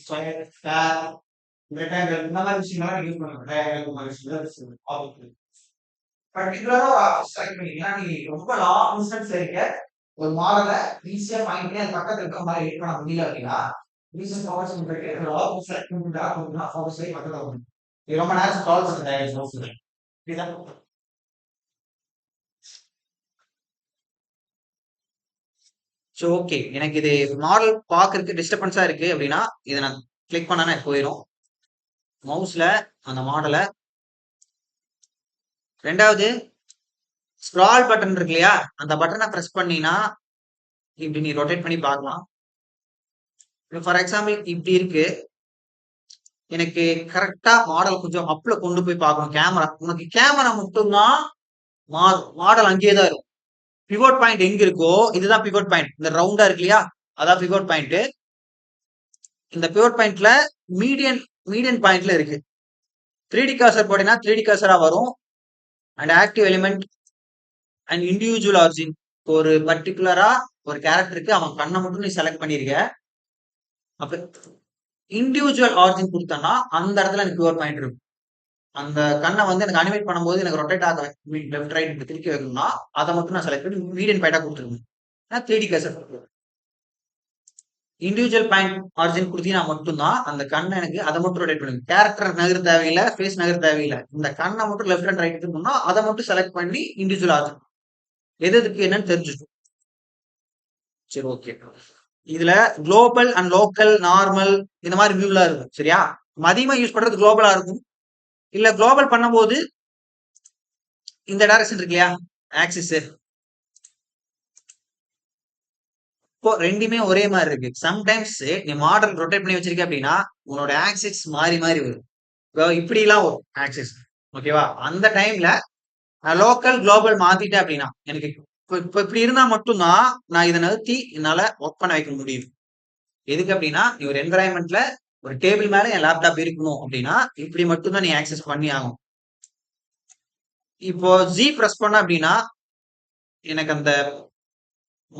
square square rectangle இந்த மாதிரி விஷயங்கள்லாம் யூஸ் பண்ணுவாங்க. பர்டிகுலரா ஒரு ஆப்ஜெக்ட் செலக்ட் பண்ணீங்கன்னா நீ ரொம்ப லாங் டிஸ்டன்ஸ் இருக்க ஒரு மாடலை ஈஸியா ஃபைண்ட் பண்ணி அது பக்கத்துல இருக்க மாதிரி எடிட் பண்ண முடியல அப்படின்னா ரீசன் ஃபோக்கஸ் பண்ணிட்டு லாங் செலக்ட் பண்ணிட்டு அப்படின்னா ஃபோக்கஸ் பண்ணி பக்கத்துல வரும். இது ரொம்ப நேரம் கால் பண்ணுறேன். இதுதான் ஸோ ஓகே. எனக்கு இது மாடல் பார்க்கறதுக்கு டிஸ்டர்பன்ஸா இருக்கு அப்படின்னா இதை நான் கிளிக் பண்ணானே போயிடும் மவுஸ்ல அந்த மாடலை. ரெண்டாவது ஸ்க்ரால் பட்டன் இருக்கு இல்லையா, அந்த பட்டனை ப்ரெஸ் பண்ணினா இப்படி நீ ரொட்டேட் பண்ணி பார்க்கலாம். ஃபார் எக்ஸாம்பிள் இப்படி இருக்கு. எனக்கு கரெக்டா மாடல் கொஞ்சம் அப்ல கொண்டு போய் பார்க்கணும். கேமரா உனக்கு கேமரா மட்டும்தான் மாறும். மாடல் அங்கேயே தான் இருக்கும். பிவோட் பாயிண்ட் எங்க இருக்கோ இதுதான் பிவோட் பாயிண்ட். இந்த ரவுண்டா இருக்கு இல்லையா, அதான் பிவோட் பாயிண்ட். இந்த பிவோட் பாயிண்ட்ல மீடியன் மீடியன் பாயிண்ட்ல இருக்கு. 3D கர்சர் போட்டீங்கன்னா 3D கர்சரா வரும். And active element and individual origin. ஒரு பர்டிகுலரா ஒரு கேரக்டருக்கு அவன் கண்ணை மட்டும் நீ செலக்ட் பண்ணிருக்க. அப்ப இண்டிவிஜுவல் ஆரிஜின் கொடுத்தனா அந்த இடத்துல எனக்கு பியூர் பாயிண்ட் இருக்கும். அந்த கண்ணை வந்து எனக்கு அனிமேட் பண்ணும்போது எனக்கு ரொட்டேட் ஆக லெஃப்ட் ரைட் திருப்பி வைக்கணும்னா அதை மட்டும் நான் செலக்ட் பண்ணி மீடியன் பாயிண்டா கொடுத்துருக்கேன். 3D cursor individual point origin கொடுத்தீங்கன்னா மட்டும்தான் அந்த கண்ணை எனக்கு அதை மட்டும் ரொட்டேட் பண்ணுங்க. கேரக்டர் நகர் தேவையில்லை, ஃபேஸ் நகர் தேவையில்லை. இந்த கண்ணை மட்டும் லெஃப்ட் அண்ட் ரைட் இருக்கணும்னா அதை மட்டும் செலக்ட் பண்ணி இண்டிவிஜுவல் ஆரிஜின் எதுக்கு என்னன்னு தெரிஞ்சுக்கும். சரி ஓகே. இதுல குளோபல் அண்ட் லோக்கல் நார்மல் இந்த மாதிரி வியூலாம் இருக்கும். சரியா? அதிகமா யூஸ் பண்றது குளோபலா இருக்கும். இல்ல குளோபல் பண்ணும்போது இந்த டைரக்ஷன் இருக்கு இல்லையா, ஆக்சிஸ், இப்போ ரெண்டுமே ஒரே மாதிரி இருக்கு. சம்டைம்ஸ் நீ மாடல் ரொட்டேட் பண்ணி வச்சிருக்க அப்படின்னா உன்னோட ஆக்சிஸ் மாறி மாறி வரும். இப்படி எல்லாம் வரும் ஆக்சிஸ். ஓகேவா? அந்த டைம்ல நான் லோக்கல் குளோபல் மாத்திட்டேன் அப்படின்னா எனக்கு இப்போ இப்படி இருந்தா மட்டும்தான் நான் இதை நிறுத்தி என்னால ஒர்க் பண்ண வைக்க முடியும். எதுக்கு அப்படின்னா நீ ஒரு என்வரான்மெண்ட்ல ஒரு டேபிள் மேல என் லேப்டாப் இருக்கணும் அப்படின்னா இப்படி மட்டும்தான் நீ ஆக்சஸ் பண்ணி ஆகும். இப்போ ஜி பிரஸ் பண்ண அப்படின்னா எனக்கு அந்த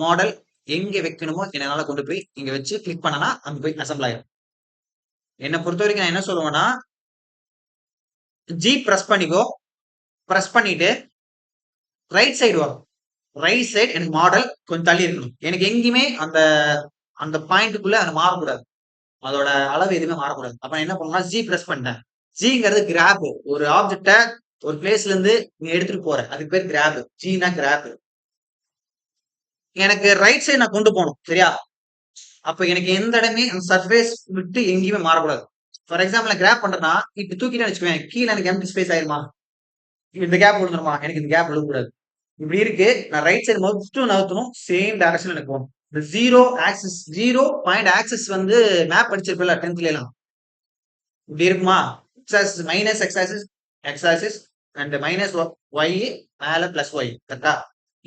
மாடல் எங்க வைக்கணுமோ என்னால கொண்டு போய் இங்க வச்சு கிளிக் பண்ணனா அங்க போய் அசம்பிள் ஆயிடும். என்னை பொறுத்த வரைக்கும் நான் என்ன சொல்லுவேன்னா ஜி பிரஸ் பண்ணிக்கோ. பிரஸ் பண்ணிட்டு ரைட் சைடு வரும். ரைட் சைடு எனக்கு மாடல் கொஞ்சம் தள்ளி இருக்கணும். எனக்கு எங்கேயுமே அந்த அந்த பாயிண்ட்டுக்குள்ள அது மாறக்கூடாது. அதோட அளவு எதுவுமே மாறக்கூடாது. அப்ப என்ன பண்ணலாம், ஜி பிரஸ் பண்ணிட்டேன். ஜிங்கிறது கிராப். ஒரு ஆப்ஜெக்ட ஒரு பிளேஸ்ல இருந்து நீ எடுத்துட்டு போற அதுக்கு பேர் கிராப். ஜினா கிராப். எனக்கு ரைட் சைடு நான் கொண்டு போகணும். சரியா? அப்ப எனக்கு எந்த இடமே அந்த சர்ஃபேஸ் விட்டு எங்கேயுமே மாறக்கூடாது. ஃபார் எக்ஸாம்பிள் நான் கிராப் பண்றேன்னா, இப்படி தூக்கிட்டேன்னு வச்சுக்கோயேன், கீழ எனக்கு எம்ப்டி ஸ்பேஸ் ஆயிருமா? இந்த கேப் விழுந்துருமா? எனக்கு இந்த கேப் விழக்கூடாது. இப்படி இருக்கு. நான் ரைட் சைடு மட்டும் நகர்த்தணும். சேம் டைரக்ஷன்ல எனக்கு போகணும். இந்த 0 ஆக்சிஸ் 0 பாயிண்ட் ஆக்சிஸ் வந்து மேப் படிச்சிருப்பல 10th எல்லாம். இப்படி இருக்குமா? X axis minus x axis and minus y மேல பிளஸ் ஒய். கரெக்டா?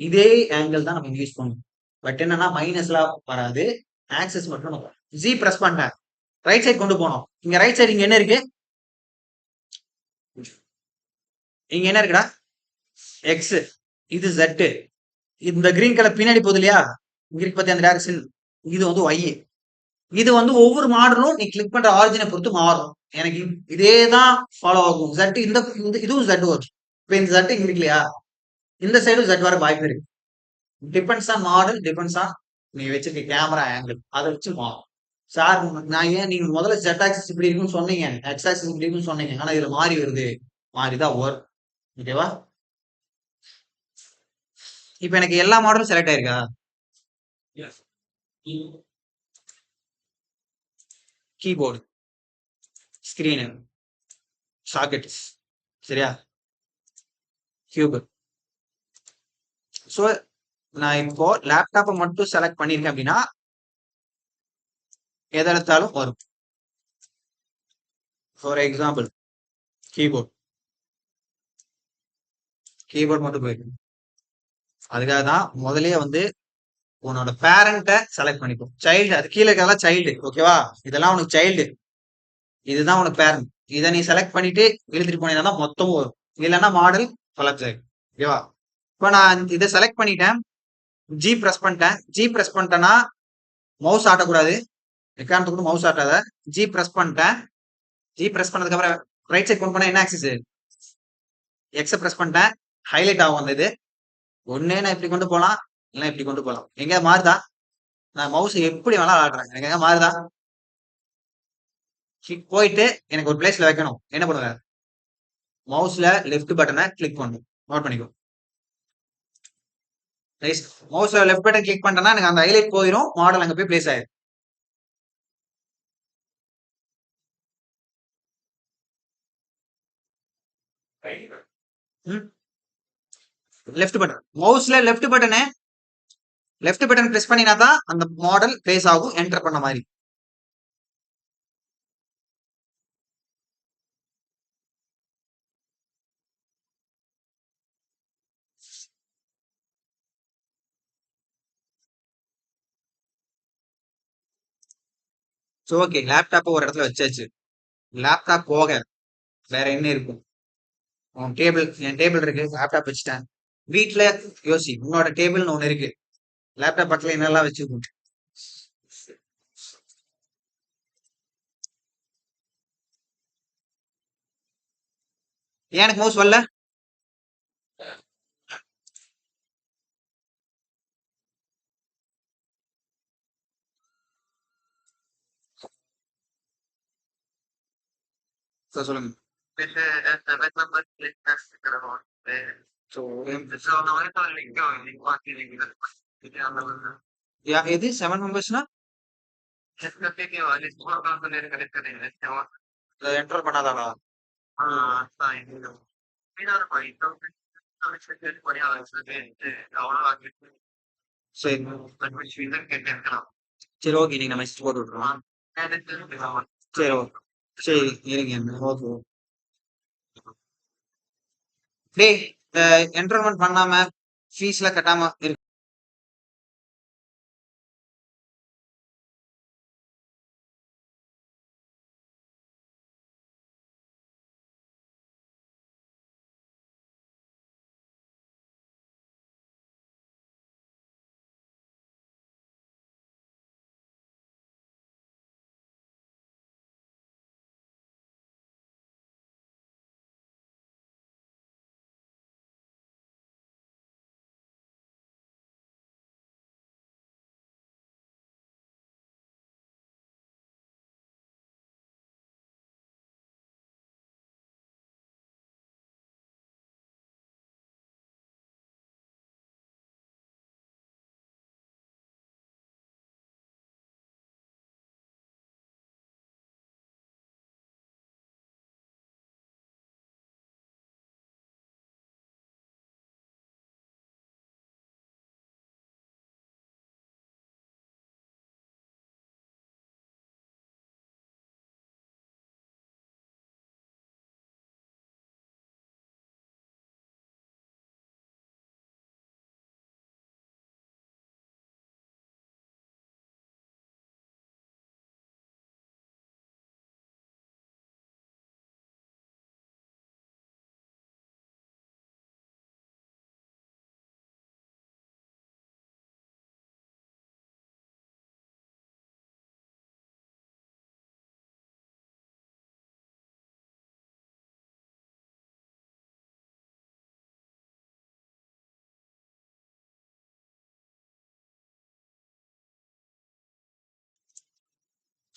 இதே ஆங்கிள் தான் நம்ம இங்க யூஸ் பண்ணணும். பட் என்னன்னா மைனஸ்லாம் வராது. ஆக்சிஸ் மட்டும் ஜி பிரஸ் பண்ணிட்டேன். ரைட் சைடு கொண்டு போனோம். இங்க ரைட் சைடு இங்க என்ன இருக்கு? இங்க என்ன இருக்குடா? எக்ஸ். இது Z. இந்த கிரீன் கலர் பின்னாடி போகுது இல்லையா? இங்க இருக்கு பாத்தியா அந்த டைரக்ஷன். இது வந்து ஒய். இது வந்து ஒவ்வொரு மாடலும் நீ கிளிக் பண்ற ஆரிஜினை பொறுத்து மாறும். எனக்கு இதே தான் ஃபாலோ ஆகும். Z இந்த இதுவும் Z வரும். இப்ப இந்த Z இங்க இருக்கு இல்லையா? இந்த சைடும் Z வர வாய்ப்பு இருக்கு. Depends on model, depends on நீ வச்சிருக்க கேமரா ஆங்கிள். அதை வச்சு மாறும். சார் நான் ஏன் நீங்க முதல்ல Z ஆக்சிஸ் இப்படி இருக்குன்னு சொன்னீங்க, X ஆக்சிஸ் இப்படி இருக்குன்னு சொன்னீங்க. ஆனா இதுல மாறி வருது. மாறிதான் வரும். ஓகேவா? இப்ப எனக்கு எல்லா மாடலும் செலக்ட் ஆயிருக்கா? கீபோர்டு, ஸ்கிரீனு, சாக்கெட்ஸ், சரியா? கியூப். சோ நான் இப்போ லேப்டாப்பை மட்டும் செலக்ட் பண்ணிருக்கேன் அப்படின்னா எதை எடுத்தாலும் வரும். ஃபார் எக்ஸாம்பிள் கீபோர்ட் மட்டும் போயிருக்கு. அதுக்காக தான் முதல்லயே வந்து உன்னோட பேரண்ட்டை செலக்ட் பண்ணிப்போம். சைல்டு, அது கீழே இருக்கலாம் சைல்டு. ஓகேவா? இதெல்லாம் உனக்கு சைல்டு, இதுதான் உனக்கு பேரண்ட். இதை நீ செலக்ட் பண்ணிட்டு எழுதிட்டு போனீங்கன்னா மொத்தமும் வரும். இல்லைன்னா மாடல் கொலாப்ஸ் ஆயிடும். ஓகேவா? இப்போ நான் இதை செலக்ட் பண்ணிட்டேன். ஜி பிரஸ் பண்ணிட்டேன். ஜி பிரஸ் பண்ணிட்டேன்னா மவுஸ் ஆட்டக்கூடாது. எக்காரணத்துக்கு மவுஸ் ஆட்டாத. ஜி பிரஸ் பண்ணிட்டேன். ஜி பிரஸ் பண்ணதுக்கு அப்புறம் ரைட் சைட் கொண்டு போனா என்ன ஆக்சிஸ்? எக்ஸ பிரஸ் பண்ணிட்டேன். ஹைலைட் ஆகும் அந்த இது. ஒண்ணே நான் இப்படி கொண்டு போலாம், இல்லைன்னா இப்படி கொண்டு போலாம். எங்க மாறுதா? நான் மவுஸ் எப்படி வேணாலும் ஆடுறேன். எனக்கு எங்க மாறுதா? போயிட்டு எனக்கு ஒரு பிளேஸ்ல வைக்கணும். என்ன பண்ணுவேன்? மவுஸ்ல லெஃப்ட் பட்டனை கிளிக் பண்ணும். நோட் பண்ணிக்கோ. மவுஸ்ல லெஃப்ட் பட்டன் கிளிக் பண்ணிட்டேன்னா எனக்கு அந்த ஹைலைட் போயிடும். மாடல் அங்க போய் பிளேஸ் ஆயிடும். லெஃப்ட் பட்டன் மவுஸ்ல லெஃப்ட் பட்டன் பிரஸ் பண்ணினா தான் அந்த மாடல் பிளேஸ் ஆகும். என்டர் பண்ண மாதிரி. சோ ஓகே, லேப்டாப் ஒரு இடத்துல வச்சாச்சு. லேப்டாப் போக வேற என்ன இருக்கும்? டேபிள், என் டேபிள் இருக்கு. லேப்டாப் வச்சுட்டேன். வீட்டுல யோசி, உன்னோட டேபிள்னு ஒண்ணு இருக்கு. லேப்டாப் பக்கத்துல என்னெல்லாம் வச்சிருக்கும்? ஏன் எனக்கு மவுஸ் வரல? சொல்லுங்க. எது 7 மெம்பர்ஸ்னா என்டர் பண்ணாதானா? சரி சரி ஓகே, நீங்க மெசேஜ் போட்டு விட்டுருவோம். சரி ஓகே. சரி இருங்க. ஓகே. டேய், என்ரோல்மெண்ட் பண்ணாம ஃபீஸ்ல கட்டாம இருக்கு.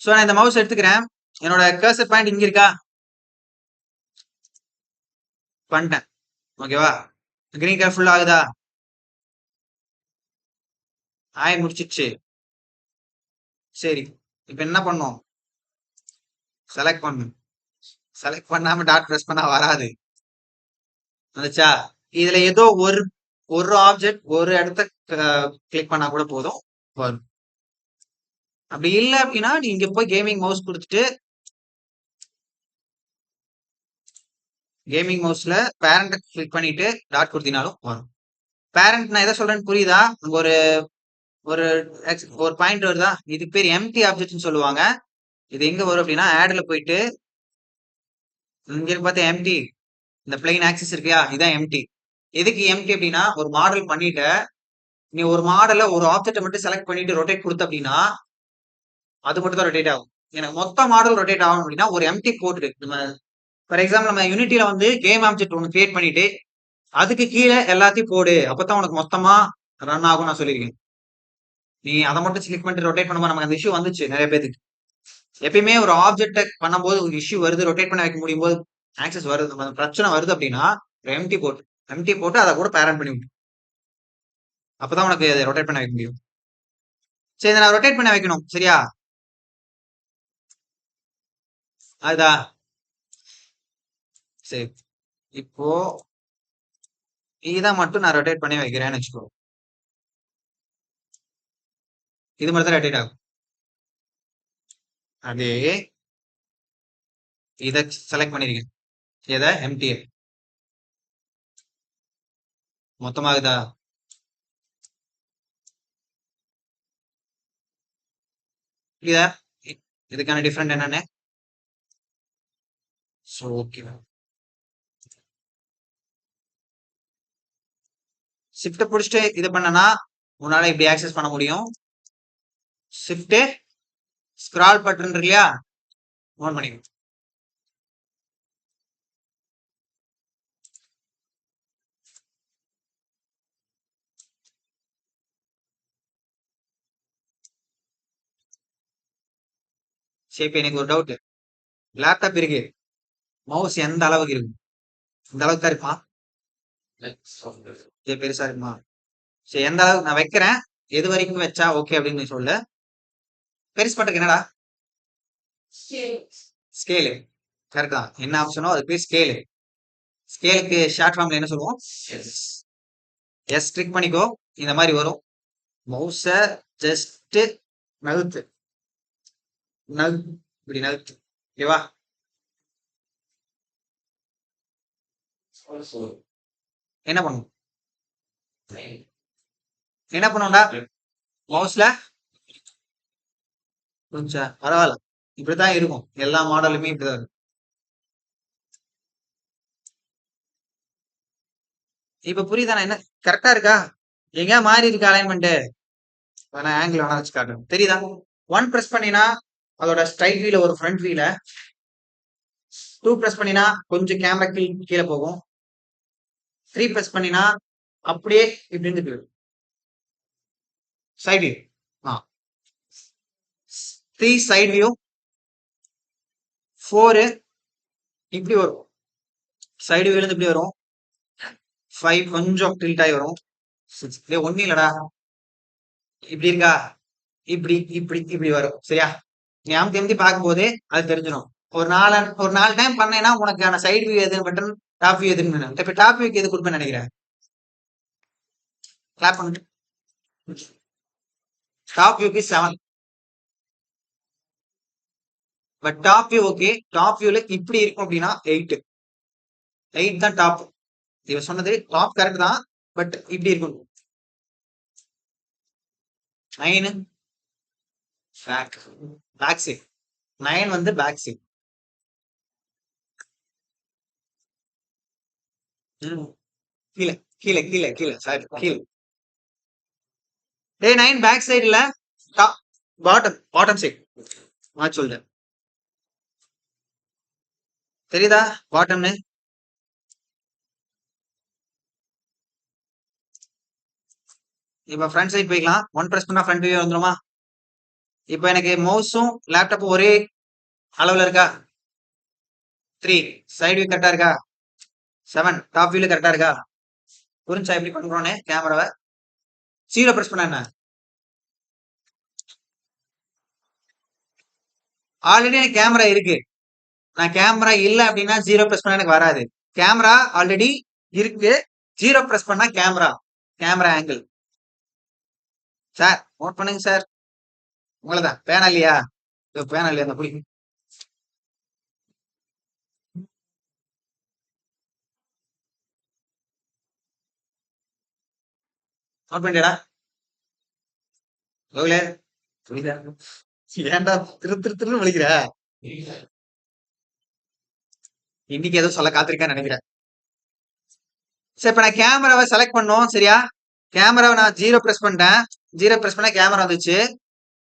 சோ நான் இந்த மவுஸ் எடுத்துக்கிறேன். என்னோட கர்சர் பாயிண்ட் இங்க இருக்கா? பண்ணிட்டேன். ஓகேவா? கிரீன் கலர் ஃபுல் ஆகுதா? ஆய் முடிச்சிச்சு. சரி. இப்ப என்ன பண்ணும்? செலக்ட் பண்ணும். செலக்ட் பண்ணாம டாட் பிரஸ் பண்ணா வராது. வந்துச்சா? இதுல ஏதோ ஒரு ஒரு ஆப்ஜெக்ட் ஒரு இடத்த கிளிக் பண்ணா கூட போதும் வரும். அப்படி இல்ல அப்படின்னா நீ இங்க போய் கேமிங் மவுஸ் கொடுத்துட்டு கேமிங் மவுஸ்ல பேரண்ட் கிளிக் பண்ணிட்டு டாட் கொடுத்தினாலும் வரும். பேரண்ட் நான் எதை சொல்றேன்னு புரியுதா? அங்க ஒரு ஒரு ஒரு பாயிண்ட் வருதா? இதுக்கு பேர் எம்டி ஆப்ஜெக்ட்னு சொல்லுவாங்க. இது எங்க வரும் அப்படின்னா ஆட்ல போயிட்டு இங்க பார்த்தா எம்டி இந்த பிளைன் ஆக்சிஸ் இருக்கியா? இதான் எம்டி. எதுக்கு எம்டி அப்படின்னா ஒரு மாடல் பண்ணிட்ட நீ ஒரு மாடல ஒரு ஆப்ஜெக்ட் மட்டும் செலக்ட் பண்ணிட்டு ரொட்டேட் கொடுத்த அப்படின்னா அது மட்டும் தான் ரொட்டேட் ஆகும். எனக்கு மொத்த மாடல் ரொட்டேட் ஆகும் அப்படின்னா ஒரு எம்டி போட்டுட்டு நம்ம ஃபார் எக்ஸாம்பிள் நம்ம யூனிட்டில வந்து கேம் ஆப்ஜெக்ட் ஒன்று கிரியேட் பண்ணிட்டு அதுக்கு கீழே எல்லாத்தையும் போடு அப்பதான் உனக்கு மொத்தமா ரன் ஆகும் நான் சொல்லியிருக்கேன். நீ அதை மட்டும் கிளிக் பண்ணிட்டு ரொட்டேட் பண்ணும்போது நமக்கு அந்த இஷ்யூ வந்துச்சு நிறைய பேருக்கு. எப்பயுமே ஒரு ஆப்ஜெக்ட பண்ணும்போது ஒரு இஷ்யூ வருது ரொட்டேட் பண்ண வைக்க முடியும் போது ஆக்சஸ் வருது பிரச்சனை வருது அப்படின்னா எம்டி போட்டு அதை கூட பேரண்ட் பண்ணி விட்டு அப்பதான் உனக்கு அதை ரொட்டேட் பண்ண வைக்க முடியும். சரி இதை நான் ரொட்டேட் பண்ண வைக்கணும் சரியா? அதுதா சரி இப்போ இதை மட்டும் நான் ரொட்டேட் பண்ணி வைக்கிறேன்னு வச்சுக்கோ. இது மட்டும் தான் ரொட்டேட் ஆகும். அதே இதை செலக்ட் பண்ணிருக்கேன். எதை? எம்டிஏ மொத்தமாகுதா? இதா இதுக்கான டிஃபரெண்ட் என்னன்னு ஓகே. ஷிஃப்ட் பிடிச்சிட்டு இது பண்ணனா உன்னால இப்படி ஆக்சஸ் பண்ண முடியும். ஷிஃப்ட் ஸ்க்ரால் பட்டன் இருக்கு இல்லையா? ஆன் பண்ணிக்கணும். சரி இப்ப எனக்கு ஒரு டவுட். லேப்டாப் இருக்கு மவுஸ் எந்த அளவுக்கு இருக்கு? இந்த அளவுக்கு தான் இருக்குமா? பெருசா இருக்குமா? சரி எந்த அளவுக்கு நான் வைக்கிறேன் எது வரைக்கும் வச்சா ஓகே அப்படின்னு நீ சொல்லு. பெருசு பண்றதுக்கு என்னடா? ஸ்கேலு. கரெக்ட் தான். என்ன ஆப்ஷனோ அது பேர் ஸ்கேலு. ஸ்கேலுக்கு ஷார்ட் ஃபார்ம்ல என்ன சொல்லுவோம்? எஸ் கிளிக் பண்ணிக்கோ. இந்த மாதிரி வரும். மவுஸ ஜஸ்ட் நகர்த்து இப்படி நகர்த்து. ஓகேவா? என்ன பண்ணும்? என்ன பண்ணும்டா மவுஸ்ல? கொஞ்சம் பரவாயில்ல. இப்படித்தான் இருக்கும். எல்லா மாடலுமே இப்படிதான் இருக்கும். இப்ப புரியுதா என்ன கரெக்டா இருக்கா? எங்க மாறி இருக்கு அலைன்மெண்ட்? வேணா ஆங்கிள் வேணா வச்சு காட்டுறேன். தெரியுதா? 1 பிரஸ் பண்ணினா அதோட ஸ்ட்ரைட் வீல ஒரு ஃப்ரண்ட் வீல 2 பிரஸ் பண்ணினா கொஞ்சம் கேமரா கீழே போகும். 3 பிரஸ் பண்ணினா அப்படியே இப்படின்னு போயிடும். சைட் வியூ 3 சைட் வியூ 4 இப்படி வரும். சைடு வியூல இருந்து இப்படி வரும். 5 கொஞ்சம் டில்ட் ஆகி வரும். 6 ஒண்ணு இல்லடா இப்படி இருக்கா? இப்படி இப்படி இப்படி வரும் சரியா? நீ அமுத்தி அமுத்தி பார்க்கும் போதே அது தெரிஞ்சிடும். ஒரு நாலு டைம் பண்ணேன்னா உனக்கான சைடு வியூ எதுன்னு பட்டன் டாப் வியூ எதுன்னு இப்ப டாப் வியூக்கு எது கொடுப்பேன்னு நினைக்கிறேன்? கிளாப் பண்ணிட்டு டாப் வியூக்கு 7 but top view okay. Top வியூல இப்படி இருக்கும் அப்படின்னா 8 தான் டாப். இவ சொன்னது டாப் கரெக்ட் தான் பட் இப்படி இருக்கும். 9 பேக் சைட். 9 வந்து பேக் சைட். கீழே கீழே கீழே கீழே சாரி கீழே. 9 பேக் சைடு இல்ல பாட்டம் சைட் நான் சொல்றேன். தெரியுதா பாட்டம்னு? இப்ப ஃப்ரண்ட் சைட் போய்க்கலாம். 1 பிரஸ் பண்ணா ஃப்ரண்ட் வியூ வந்துருமா? இப்ப எனக்கு மவுஸும் லேப்டாப்பும் ஒரே அளவுல இருக்கா? 3 சைடு வியூ கரெக்டா இருக்கா? 7 டாப் வியூல கரெக்டா இருக்கா? புரிஞ்சா எப்படி பண்றோன்னு கேமராவை? 0 பிரஸ் பண்ணா என்ன? ஆல்ரெடி எனக்கு கேமரா இருக்கு. நான் கேமரா இல்ல அப்படின்னா 0 பிரஸ் பண்ணா எனக்கு வராது. கேமரா ஆல்ரெடி இருக்கு. 0 பிரஸ் பண்ணா கேமரா ஆங்கிள். சார் நோட் பண்ணுங்க சார். உங்களதான் பேனா இல்லையா? பேனா இல்லையா? அந்த புடி நோட் பண்ணிட்டா கோகுலே? புரியுதா? ஏன்டா திருன்னு விழிக்கிற? இன்னைக்கு ஏதோ சொல்ல காத்திருக்கேன்னு நினைக்கிறேன். சரி இப்ப நான் கேமராவை செலக்ட் பண்ணோம் சரியா? கேமராவை நான் 0 பிரஸ் பண்ணிட்டேன். 0 பிரஸ் பண்ணா கேமரா வந்துச்சு.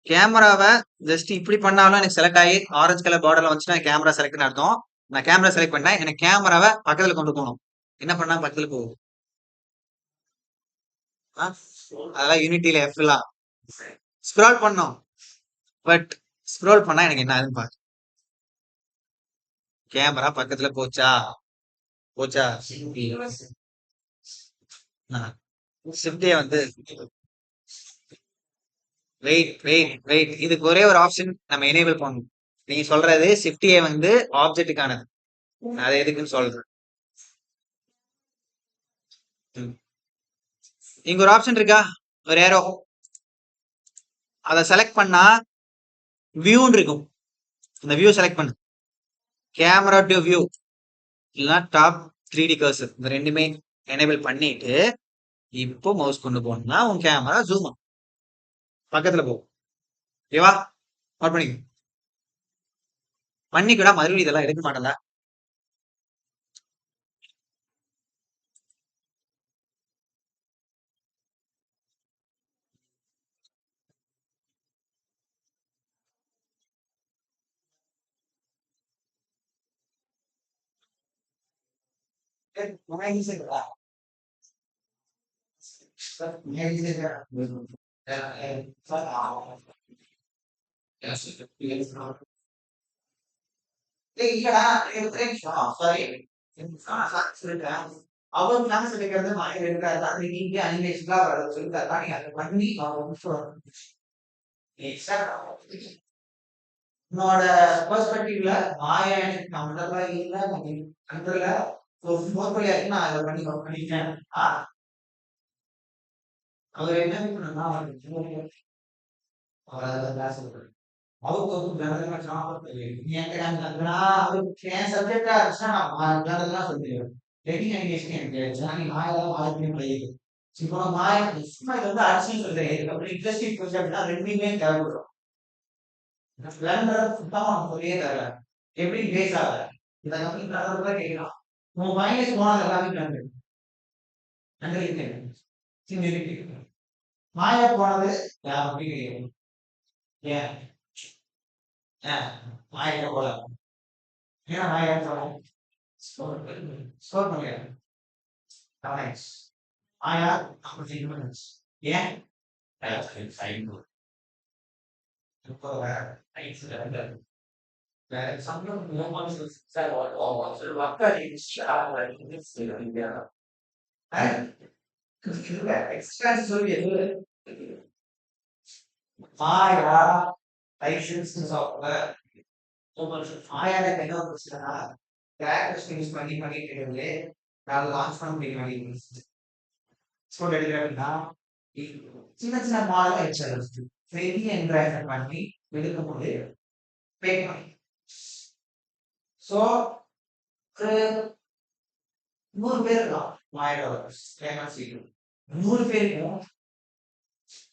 கேமராவை ஜஸ்ட் இப்படி பண்ணாலும் எனக்கு செலக்ட் ஆகி ஆரஞ்சு கலர் பார்டர்ல வந்துச்சுன்னா கேமரா செலக்ட்னு அர்த்தம். நான் கேமரா செலக்ட் பண்ணேன். எனக்கு கேமராவை பக்கத்துல கொண்டு போகணும். என்ன பண்ணா பக்கத்துல போகும்? அதெல்லாம் யூனிட்டியில எல்லாம் ஸ்க்ரோல் பண்ணோம். பட் ஸ்க்ரோல் பண்ணா எனக்கு என்ன ஆகுதுன்னு பாரு. கேமரா பக்கத்துல போச்சா? போச்சா? ஷிஃப்டே வந்து வெயிட் இதுக்கு ஒரே ஒரு ஆப்ஷன் நம்ம எனேபிள் பண்ணணும். நீங்க சொல்றது ஷிஃப்டியே வந்து ஆப்ஜெக்ட்டுக்கானது. அது எதுக்குன்னு சொல்றேன். இங்க ஒரு ஆப்ஷன் இருக்கா? ஒரு ஏரோ. அதை செலக்ட் பண்ணா வியூன்னு இருக்கும். அந்த வியூ செலக்ட் பண்ணு. கேமரா டு வியூ இல்லைன்னா டாப் 3D கர்சர் இந்த ரெண்டுமே எனேபிள் பண்ணிட்டு இப்போ மவுஸ் கொண்டு போனா உன் கேமரா ஜூம் பக்கத்துல போகும். ஓகேவா? நோட் பண்ணிக்கூட மறுபடியும் இதெல்லாம் எடுக்க மாட்டேன்ல. இல்லடா ஒரே நிமிஷம் சாரி. சொல்லிட்டேன். அவர் கிளாஸ் எடுக்கிறது மாய எடுக்காது. அது நீங்க அனிமேஷன்லாம் வர சொல்லிட்டாரு. நீங்க அதை பண்ணி உன்னோட பெர்ஸ்பெக்டிவ்ல மாயா எனக்கு கம்ஃபர்டபுளா இல்ல கண்ட்ரோல போர்ட்போலியோ நான் அதை பண்ணி ஒர்க் பண்ணிட்டேன். அவர் என்ன பண்ணா அவர் அதை கிளாஸ் அவருக்கு வந்து வேறதெல்லாம் சாப்பிட நீ என்கிட்ட அவருக்கு என் சப்ஜெக்டா இருந்துச்சுன்னா நான் வேறதெல்லாம் சொல்லிடுவேன். டெக்னிக் அனிமேஷன் எனக்கு தெரியாது. நீ மாயெல்லாம் மாறினே பழகிது. இப்போ மாய சும்மா இது வந்து அடிச்சுன்னு சொல்றேன். இதுக்கப்புறம் இண்டஸ்ட்ரி போச்சு அப்படின்னா ரெண்டுமே தேவைப்படும். சுத்தமா சொல்லியே தரல. எப்படி பேஸ் ஆகல இந்த கம்பெனி தான் கேட்கலாம். உன் மைனஸ் போனது எல்லாமே நன்றி நன்றி மாயா போனது அப்படி ஏன் மாயிட்ட போல ஏன்னா மாயா ஸ்கோர் பண்ணல மாயா அப்படி ஏன் இப்போ சம்பளம் எக்ஸ்ட்ரா சொல்லி மாயா லைசன்ஸ் சாஃப்ட்வேர் மாயால என்ன ஒரு பிரச்சனைனா கேரக்டர்ஸ் யூஸ் பண்ணிட்டு இருந்து நான் லான்ச் பண்ண முடியும். ஸோ எடுக்கிறேன்னா சின்ன சின்ன மாடலாக வச்சு பெரிய என்ட்ராய்மெண்ட் பண்ணி எடுக்கும்போது பே பண்ணி ஸோ ஒரு 100 பேர் இருக்கலாம் மாயோட ஃபேமஸ் 100 பேருக்கும்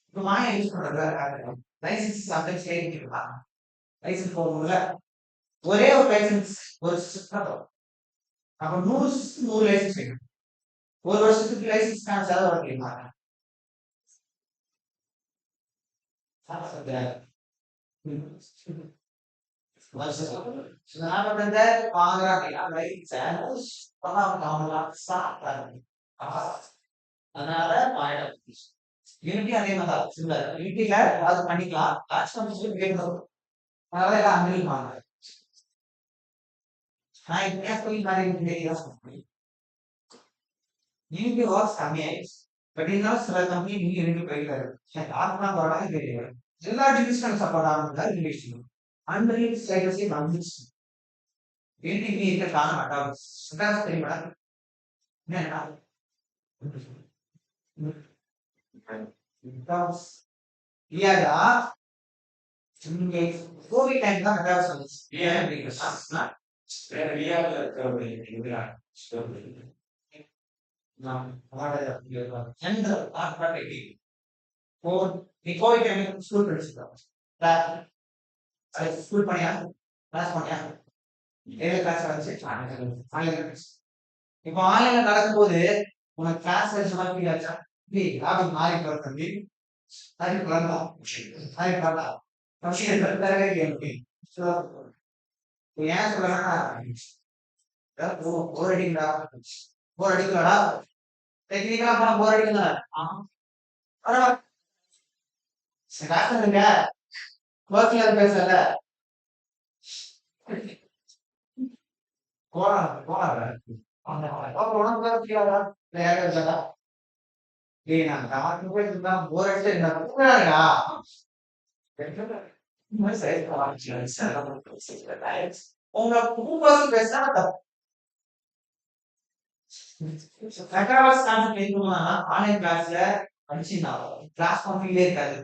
இப்போ மாயா யூஸ் பண்றது லைசன்ஸ் சம்டைம்ஸ் கேட்கலாம். லைசன்ஸ் போகும்போதுல ஒரே ஒரு லைசன்ஸ் ஒரு சிஸ்டம் அப்போ 100 லைசன்ஸ் வேணும். ஒரு வருஷத்துக்கு லைசன்ஸ்க்கான செலவு வரலையுமா? அதனால யூனிட்டி அதே மாதிரி தான் சிமிலர். யூனிட்டில அது பண்ணிக்கலாம். லாஸ்ட் நம்ம கேட்கணும். அதனால எல்லாம் அங்கிள் வாங்க. நான் இப்ப சொல்லி மாதிரி தான் சொன்னேன். யூனிட்டி ஒர்க்ஸ் கம்மியாயிடுச்சு. பட் இருந்தாலும் சில கம்பெனி நீங்க ரெண்டு போயிட்டு இருக்கு. ஆத்மா போறாங்க தெரியாது. எல்லா டிவிஷனும் சப்போர்ட் ஆகுங்க ரிலேஷன். அன்பில் ஸ்டேட்டஸே வந்துச்சு. யூனிட்டி இருக்க காரணம் மாட்டாங்க. சுகாஸ் தெரியுமா? என்ன இல்லையாடா நீங்க கோவிட் டைம் தான் கட்டாக சொல்லுச்சு. நீ கோவிட் டைம் ஸ்கூல் படிச்சிருக்க ஸ்கூல் பண்ணியா கிளாஸ் பண்ணியா ஏழு கிளாஸ் ஆரம்பிச்சு இப்போ ஆன்லைன்ல நடக்கும்போது உனக்கு கிளாஸ் வச்ச மாதிரி ஃபீல் ஆச்சா? லாபம் மாறி போற தம்பி அதுக்கு வரலாம் அதுக்கு வரலாம் தரவே இல்லை. ஏன் சொல்றேன்னா போர் அடிக்கலா போர் அடிக்கலடா டெக்னிக்கலா போனா போர் அடிக்கல. பரவாயில்ல இருக்க பர்சனல் பேசல போறாங்க போர் அடிச்சா உங்க பேசினா ஆன்லைன் கிளாஸ்ல படிச்சிருந்தாங்க கிளாஸ் ஃபீலே இருக்காது.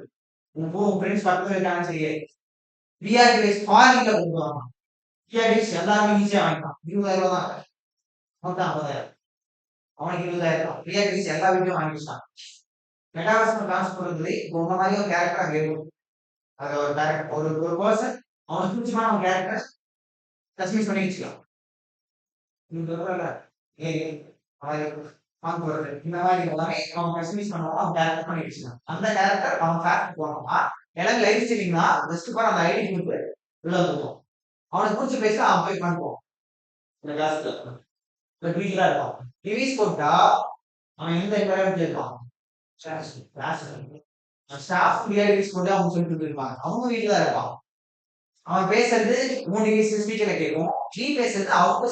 உங்க ஃப்ரெண்ட்ஸ் பக்கத்துல இருக்காங்க சரி பிஆர்டிஎஸ் ஃபாரின்ல கொடுக்குவாங்க. பிஆர்டிஎஸ் எல்லாருமே ஈஸியா வாங்கிக்கலாம். 20,000 ரூபா தான் மொத்தம் 50,000 அவனுக்கு 20,000 பிஆர்டிஎஸ் எல்லா வீட்டையும் வாங்கி வச்சான். மெட்டாவர்ஸ் கிளாஸ் போடுறது உங்க மாதிரி ஒரு கேரக்டர் அங்கே இருக்கும். அது ஒரு கேரக்டர் ஒரு பர்சன் அவனுக்கு பிடிச்சமான ஒரு கேரக்டர் கஸ்டமைஸ் பண்ணி வச்சுக்கலாம். இந்த மாதிரி எல்லாமே அவன் கஸ்டமைஸ் பண்ணுவாங்க. அவன் கேரக்டர் பண்ணி வச்சுக்கலாம். அந்த கேரக்டர் அவன் ஃபேக்ட் போனோம்னா எனக்கு லைவ் ஸ்ட்ரீமிங்னா ஜஸ்ட் பார் அந்த ஐடி கொடுத்து உள்ள வந்துடும். அவனுக்கு பிடிச்ச பேச அவன் போய் பண்ணுவோம். இந்த கிளாஸ்ல வீட்டுல இருப்பான். டிவிஸ் போட்டா அவன் எந்த என்வரன்மெண்ட் இருப்பான் ஸ்டாஃப் ரியாலிட்டிஸ் போட்டு அவங்க சொல்லிட்டு இருப்பாங்க. அவங்க வீட்டுல தான் இருப்பான். அவன் பேசுறது 3 டிவிஸ் ஸ்பீக்கர்ல கேட்கும். நீ பேசுறது அவங்க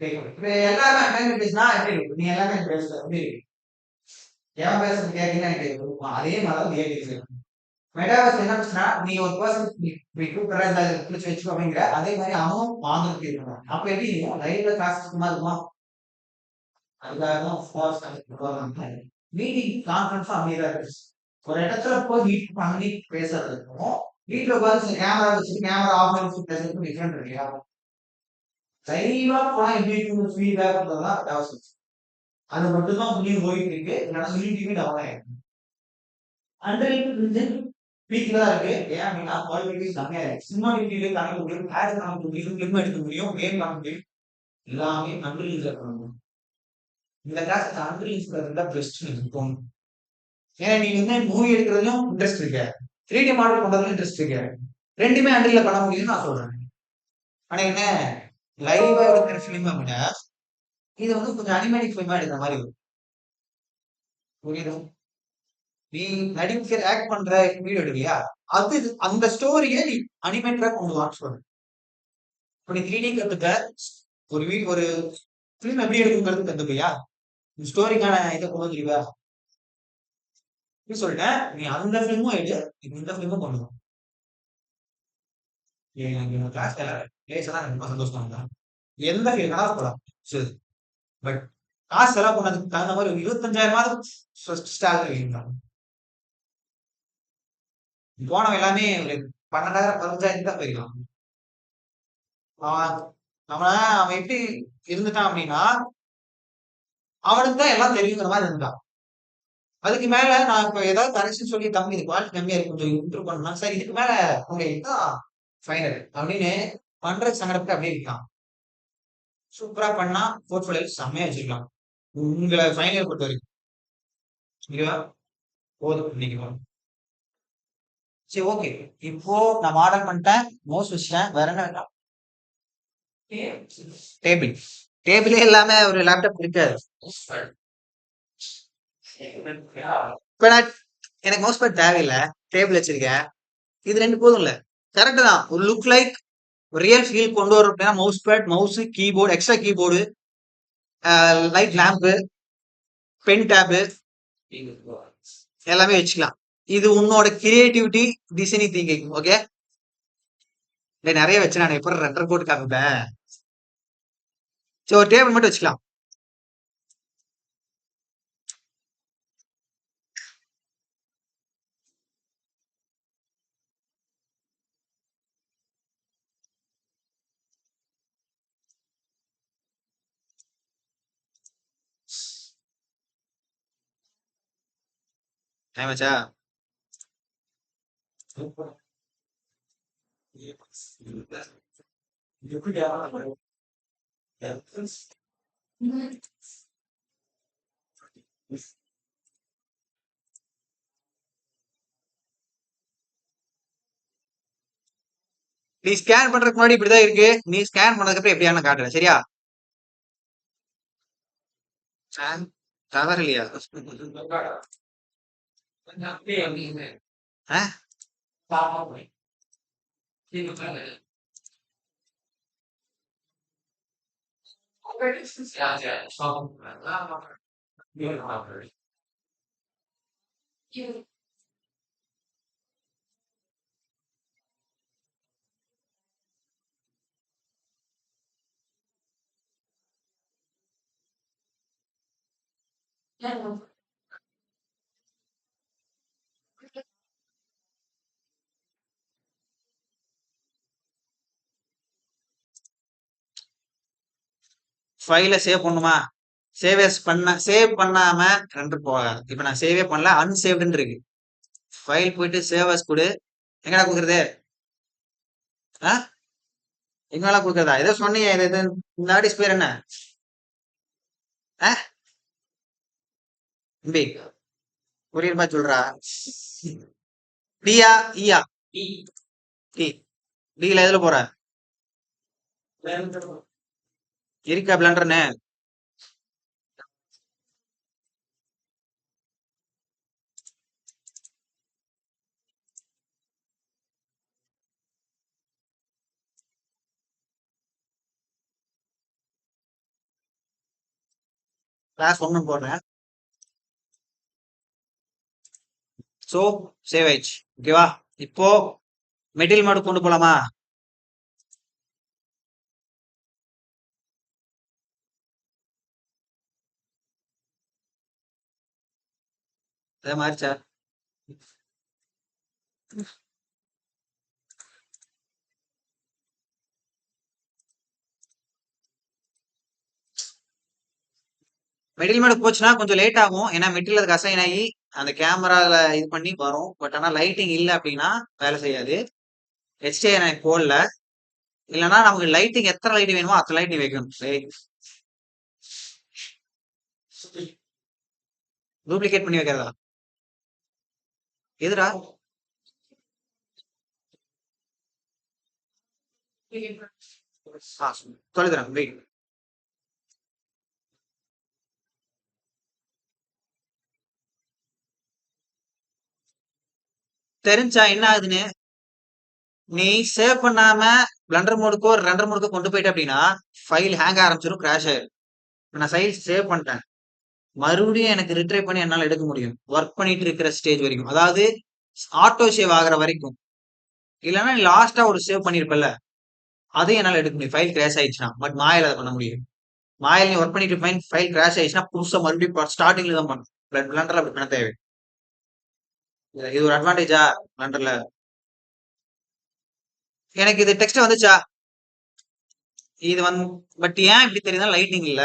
கேட்கும். இப்ப எல்லாருமே பேசினா எப்படி இருக்கும்? நீ எல்லாமே பேசுற எப்படி இருக்கு? எவன் பேசுறது கேட்டீங்கன்னா அதே மாதிரி ரியாலிட்டிஸ் இருக்கும். மெட்டாவர்ஸ் என்ன பிரச்சனை? நீ ஒரு பர்சன் பிடிச்சி வச்சுக்கோ அப்படிங்கிற அதே மாதிரி அவனும் வாங்குறதுக்கு இருக்கணும். அப்ப எப்படி லைவ்ல கிளாஸ் சும்மா இருக்குமா? அதுக்காக மீட்டிங் கான்ஃபரன்ஸ் அமைதியாக இருக்கு. ஒரு இடத்துல போய் மீட் பண்ணி பேசுறதுக்கும் வீட்டுல உட்காந்து கேமரா வச்சுட்டு கேமரா ஆஃப் பண்ணி பேசுறதுக்கும் டிஃபரெண்ட் இல்லையா? லைவா போனா எப்படி ஃபீட்பேக் பண்றதுலாம் அவசியம். அது மட்டும்தான் முடிவு போயிட்டு இருக்கு. இல்லைன்னா யூனிட்டியுமே டவுன் ஆயிருக்கு. அண்டர் வீக்ல தான் இருக்கு. ஏன் அப்படின்னா குவாலிட்டிஸ் கம்மியா இருக்கு. சினிமா டிவில காமிக்க முடியும், ஆட் காமிக்க முடியும், ஃபிலிம் எடுக்க முடியும், கேம் காமிக்க முடியும், எல்லாமே அண்டர்லீஸ்ல பண்ணணும். இந்த கிளாஸ் அண்டர்லீஸ்ல இருந்தா பெஸ்ட் இருக்கும். ஏன்னா நீங்க வந்து மூவி எடுக்கிறதுலயும் இன்ட்ரெஸ்ட் இருக்கு, 3D மாடல் பண்றதுல இன்ட்ரெஸ்ட் இருக்கு. ரெண்டுமே அண்டர்ல பண்ண முடியும்னு நான் சொல்றேன். ஆனா என்ன லைவா எடுக்கிற ஃபிலிமை விட இது வந்து கொஞ்சம் அனிமேட்டிக் ஃபிலிமா எடுக்கிற மாதிரி இருக்கும். புரியுது? நீ நடிக்கிற ஆக்ட் பண்ற வீடியோ எடுக்கலையா, அது அந்த ஸ்டோரியை நீ அனிமேட்டரா கொண்டு வாங்க சொல்றேன். இப்ப நீ 3D கத்துக்க ஒரு ஒரு ஃபிலிம் எப்படி எடுக்குங்கிறது கத்துக்கையா, ஸ்டோரிக்கான இதை கொண்டு வந்துருவா சொல்லிட்டேன். நீ அந்த ஃபிலிமும் எடு, இந்த ஃபிலிமும் கொண்டு வா. கிளாஸ் எல்லாம் ரொம்ப சந்தோஷமா இருந்தா எந்த ஃபிலிம் வேணா போலாம். சரி பட் காசு செலவு பண்ணதுக்கு தகுந்த மாதிரி 25,000 போனவன் எல்லாமே ஒரு 12,000 15,000 தான் போயிருக்கான். அவன் எப்படி இருந்துட்டான் அப்படின்னா அவனுக்கு தான் எல்லாம் தெரியுங்கிற மாதிரி இருந்தான். அதுக்கு மேல நான் இப்ப ஏதாவது கரெக்ஷன் சொல்லி தம்பி இது குவாலிட்டி கம்மியா இருக்கு கொஞ்சம் இம்ப்ரூவ் பண்ணலாம் சார், இதுக்கு மேல உங்க இதுதான் ஃபைனல் அப்படின்னு பண்ற சங்கடத்தை அப்படியே இருக்கான். சூப்பரா பண்ணா போர்ட்ஃபோலியோ செம்மையா வச்சிருக்கலாம். உங்களை ஃபைனல் பொறுத்த வரைக்கும் போதும் இன்னைக்கு. சரி ஓகே, இப்போ நான் ஆர்டர் பண்ணிட்டேன், மோஸ்ட் வச்சுட்டேன், வேற என்ன வேண்டாம்? டேபிள் டேபிளே இல்லாம ஒரு லேப்டாப் இருக்காது. இப்ப நான் எனக்கு மவுஸ் பேட் தேவையில்ல. டேபிள் வச்சிருக்கேன். இது 2 போதும்ல. கரெக்ட் தான். ஒரு லுக் லைக் ரியல் ஃபீல் கொண்டு வரும் அப்படின்னா mouse pad, mouse, keyboard, extra keyboard, light lamp, pen tab எல்லாமே வச்சுக்கலாம். இது உன்னோட கிரியேட்டிவிட்டி, டிசைனிங் திங்கிங். ஓகே. நிறைய வச்சு நான் எப்படி 2.5 கோடி காமிப்பேன். சரி, ஒரு டேபிள் மட்டும் வச்சுக்கலாம். டைம் ஆச்சா? நீ ஸ்கேன் பண்றதுக்கு முன்னாடி இப்படிதான் இருக்கு. நீ ஸ்கேன் பண்ணதுக்கு அப்புறம் எப்படியான காட்டுறேன். சரியா? டவர் இல்லையா? ஆ? ஃபைல சேவ் பண்ணுமா? சேவ் பண்ணாம 2 போகாது. இப்ப நான் சேவே பண்ணல, அன்சேவ்டுன்னு இருக்கு. ஃபைல் போயிட்டு சேவ் அஸ் கொடு. எங்கடா குடுக்குறது? ஆ? எங்கெல்லாம் குடுக்குறதா? ஏதோ சொன்னீங்க. இது இந்த ஆர்டிஸ்ட் பேர் என்ன? ஆ? தம்பி, கொரியர் மாதிரி சொல்றா. டியா ஈயா? டி. டில எதுல போற? இருக்கா பிளண்டர்னு? கிளாஸ் 1 போடுறேன். சோ சேவ் ஆயிடுச்சு. ஓகேவா? இப்போ மெட்டீரியல் மாடு கொண்டு போலாமா? அதே மாதிரிச்சா? மெட்டீரியல் மாடு போச்சுன்னா கொஞ்சம் லேட் ஆகும். ஏன்னா மெட்டீரியல் அதுக்கு அசைன் ஆகி அந்த கேமரால இது பண்ணி வரும். பட் ஆனா லைட்டிங் இல்ல அப்படின்னா வேலை செய்யாது. HDI நான் போடல. இல்லைன்னா நமக்கு லைட்டிங் எத்தனை லைட் வேணுமோ அத்தனை லைட் நீ வைக்கணும். டூப்ளிகேட் பண்ணி வைக்கிறதா? எதுடா? சொல்லித்தரேன், வெயிட். தெரிஞ்சா என்ன ஆகுதுன்னு? நீ சேவ் பண்ணாம பிளண்டர் மோடுக்கோ ரெண்டர் மோடுக்கோ கொண்டு போயிட்ட அப்படின்னா ஃபைல் ஹேங் ஆரம்பிச்சிடும், கிராஷ் ஆயிடும். நான் ஃபைல் சேவ் பண்ணிட்டேன். மறுபடியும் எனக்கு ரிட்ரை பண்ணி என்னால எடுக்க முடியும். ஒர்க் பண்ணிட்டு இருக்கிற ஸ்டேஜ் வரைக்கும், அதாவது ஆட்டோ சேவ் ஆகுற வரைக்கும். இல்லைன்னா நீ லாஸ்டா ஒரு சேவ் பண்ணிருப்பல, அதையும் என்னால எடுக்க முடியும். ஃபைல் கிராஷ் ஆயிடுச்சுன்னா. பட் மாயில அதை பண்ண முடியும். மாயில் நீ ஒர்க் பண்ணிட்டு ஃபைல் கிராஷ் ஆயிடுச்சுன்னா புதுசா மறுபடியும் ஸ்டார்டிங்ல தான் பண்ணும். பிளண்டர்ல அப்படி பண்ண தேவை. இது ஒரு அட்வான்டேஜா பிளண்டர்ல? எனக்கு இது டெக்ஸ்ட் வந்துச்சா? இது வந்து பட் ஏன் இப்படி தெரியுதா? லைட்டிங் இல்ல,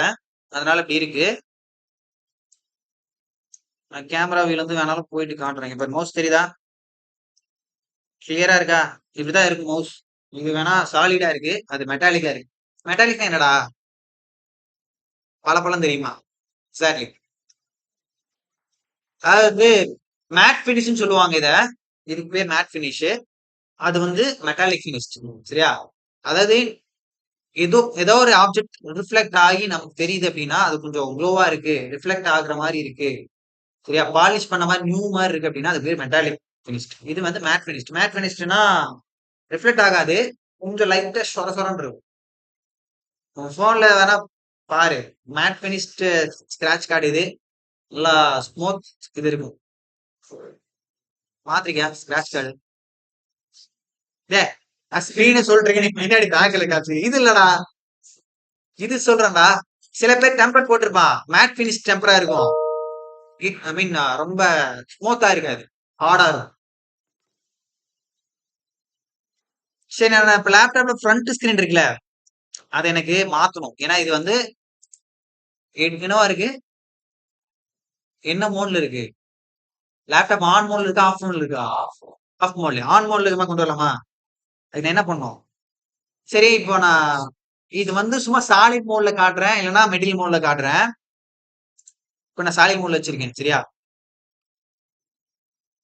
அதனால இப்படி இருக்கு. நான் கேமரா வியூல இருந்து வேணாலும் போயிட்டு காட்டுறேன். இப்ப மவுஸ் தெரியுதா? கிளியரா இருக்கா? இப்படிதான் இருக்கு மவுஸ். இது வேணா சாலிடா இருக்கு, அது மெட்டாலிக்கா இருக்கு. மெட்டாலிக்னா என்னடா? பளபளன்னு தெரியுமா? எக்ஸாக்ட்லி. அதாவது மேட் பினிஷ்னு சொல்லுவாங்க இத. இதுக்கு பேர் மேட் பினிஷ். அது வந்து மெட்டாலிக் பினிஷ். சரியா? அதாவது ஏதோ ஒரு ஆப்ஜெக்ட் ரிஃப்ளெக்ட் ஆகி நமக்கு தெரியுது அப்படின்னா அது கொஞ்சம் க்ளோவா இருக்கு, ரிஃப்ளெக்ட் ஆகுற மாதிரி இருக்கு சரியா? பாலிஷ் பண்ண மாரி நியூ மாரி இருக்கு அப்டின்னா, அது பேர் மெட்டாலிக் ஃபினிஷ்ட். இது வந்து மேட் ஃபினிஷ்ட். மேட் ஃபினிஷ்ட்னா ரிஃப்ளெக்ட் ஆகாது. கொஞ்சம் லைட்டா சொர சொரன்னு இருக்கும். உன் ஃபோன்ல வேணா பாரு. மேட் ஃபினிஷ்ட் ஸ்க்ராட்ச் கார்டு இது. நல்லா ஸ்மூத் இது இருக்கும். பாத்துருக்கியா ஸ்க்ராட்ச் கார்டு? டேய் நான் ஸ்க்ரீன சொல்றேன் நீ பின்னாடி பேக்ல காட்டு. இது இல்லடா. இது சொல்றேன்டா. சில பேர் டெம்பர் போட்டிருப்பான். மேட் ஃபினிஷ் டெம்பரா இருக்கும். ஐ மீன் ரொம்ப ஸ்மூத்தா இருக்காது. ஹார்டா இருக்கும். சரி நான் இப்ப லேப்டாப்ல ஃப்ரண்ட் ஸ்கிரீன் இருக்குல்ல, அத எனக்கு மாத்தணும். ஏன்னா இது வந்து என்னவா இருக்கு? என்ன மோட்ல இருக்கு? லேப்டாப் ஆன் மோட்ல இருக்கா? ஆஃப் மோட்ல இருக்கா? ஆஃப் மோட்ல. ஆன் மோட்ல இருக்குமா கொண்டு வரலாமா? அதுக்கு நான் என்ன பண்ணணும்? சரி இப்போ நான் இது வந்து சும்மா சாலிட் மோட்ல காட்டுறேன். இல்லன்னா மெட்டல் மோட்ல காட்டுறேன். இப்ப நான் சாலிட் மோட்ல வச்சிருக்கேன். சரியா?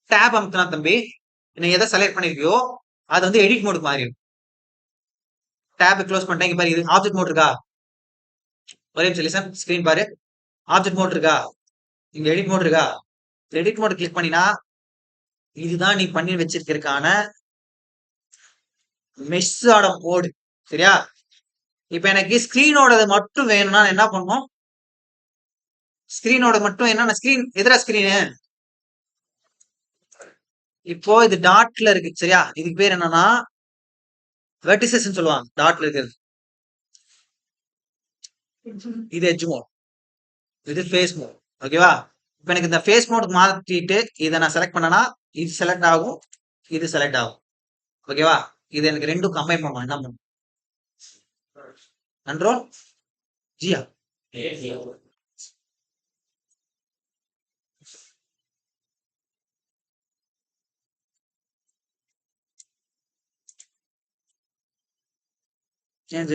டேப் அமுத்துனா தம்பி, நீ எத செலக்ட் பண்ணிருக்கியோ, அது வந்து எடிட் மோடுக்கு மாறிடும். டேப் க்ளோஸ் பண்ணிட்டேன். இங்க பாரு இது ஆப்ஜெக்ட் மோட் இருக்கா? ஒரே நிமிஷம் லிசன். ஸ்கிரீன் பாரு. ஆப்ஜெக்ட் மோட் இருக்கா? இங்க எடிட் மோட் இருக்கா? எடிட் மோட் கிளிக் பண்ணினா, இதுதான் நீ பண்ணி வச்சிருக்கிறதுக்கான மெஷ்ஷோட மோடு. சரியா? இப்ப எனக்கு ஸ்கிரீனோடது மட்டும் வேணும்னா நான் என்ன பண்ணணும்? ஸ்கிரீனோட மட்டும் என்ன ஸ்கிரீன் எதிரா ஸ்கிரீனு? இப்போ இது டாட்ல இருக்கு. சரியா? இதுக்கு பேர் என்னன்னா வெர்டிசஸ்ன்னு சொல்லுவாங்க. டாட்ல இருக்கிறது. இது எட்ஜ் மோட். இது ஃபேஸ் மோட். ஓகேவா? இப்ப எனக்கு இந்த ஃபேஸ் மோட் மாத்திட்டு இத நான் செலக்ட் பண்ணனா, இது செலக்ட் ஆகும். இது செலக்ட் ஆகும். ஓகேவா? இது எனக்கு ரெண்டும் கம்பைன் பண்ணணும். என்ன பண்ணணும்? கண்ட்ரோல் ஜியா. சேஞ்ச்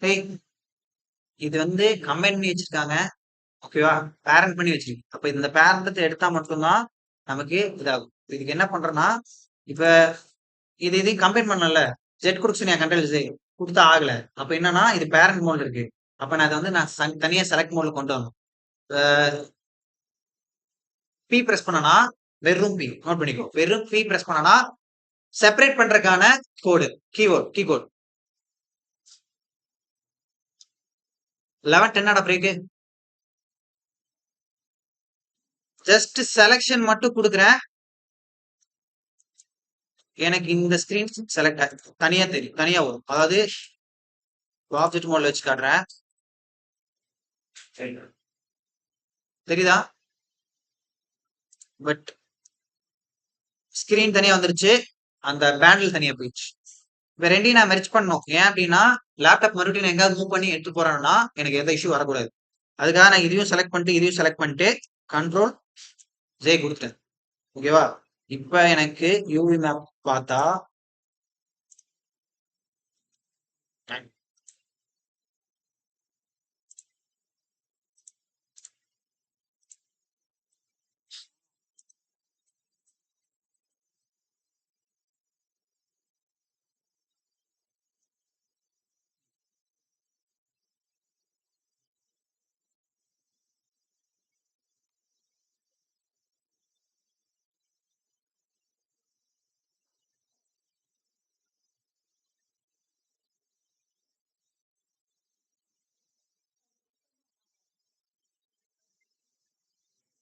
டேய் இது வந்து கம்பைன் பண்ணி வச்சிருக்காங்க. ஓகேவா? பேரண்ட் பண்ணி வச்சிருக்கு. அப்ப இந்த பேரண்ட்த்த எடுத்தா மட்டும்தான் நமக்கு இதாகும். இதுக்கு என்ன பண்றேன்னா, இப்ப இதையும் கம்பைன் பண்ணல. ஜெட் குடுக்க சொன்னியா கண்ட்ரோல் ஜெட் குடுத்தா ஆகல. அப்ப என்னன்னா இது பேரண்ட் மோட்ல இருக்கு. அப்ப நான் இத வந்து நான் தனியா செலக்ட் மோட்ல கொண்டு வரணும். அ பி பிரஸ் பண்ணனா வெறும் பி நோட் பண்ணிக்கோ. வெறும் பி பிரஸ் பண்ணனா செப்பரேட் பண்றதுக்கான கோடு கீபோர்ட் 11 10 பிரேக். ஜஸ்ட் செலக்ஷன் மட்டும் குடுக்குறேன். எனக்கு இந்த ஸ்கிரீன் செலக்ட் தனியா தெரியும். தனியா வரும். அதாவது ஆப்ஜெக்ட் மோட்ல வச்சு காட்டுறேன். தெரியுதா? பட் ஸ்கிரீன் தனியா வந்துருச்சு. அந்த பேனல் தனியா போயிடுச்சு. இப்ப ரெண்டையும் நான் மெர்ஜ் பண்ணணும். ஏன் அப்படின்னா லேப்டாப் மறுபடியும் நான் எங்கேயாவது மூவ் பண்ணி எடுத்து போறேன்னா எனக்கு எந்த இஷ்யூ வரக்கூடாது. அதுக்காக நான் இதையும் செலக்ட் பண்ணிட்டு இதையும் செலக்ட் பண்ணிட்டு கண்ட்ரோல் ஜே கொடுத்துட்டேன். ஓகேவா? இப்ப எனக்கு யூவி மேப் பார்த்தா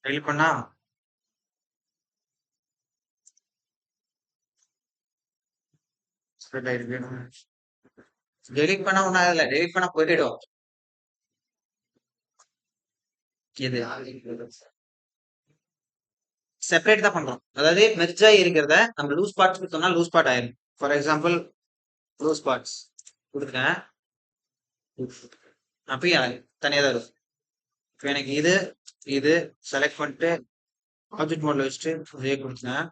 டெலிட் பண்ணா ஸ்ப்ரெட் ஆயிருக்கு. டெலிட் பண்ணா ஒன்றும் ஆகல, டெலிட் பண்ணா போயிடும். இது செப்பரேட் தான் பண்றோம். அதாவது மெர்ஜ் ஆகி இருக்கிறத நம்ம லூஸ் பார்ட்ஸ் கொடுத்தோம்னா லூஸ் பார்ட் ஆயிரும். ஃபார் எக்ஸாம்பிள் லூஸ் பார்ட்ஸ் கொடுத்துட்டேன், அப்பயும் தனியாக தான் இருக்கும். இப்போ எனக்கு இது இது செலக்ட் பண்ணிட்டு ஆப்ஜெக்ட் மோட்ல வச்சுட்டு இதே கொடுத்தேன்,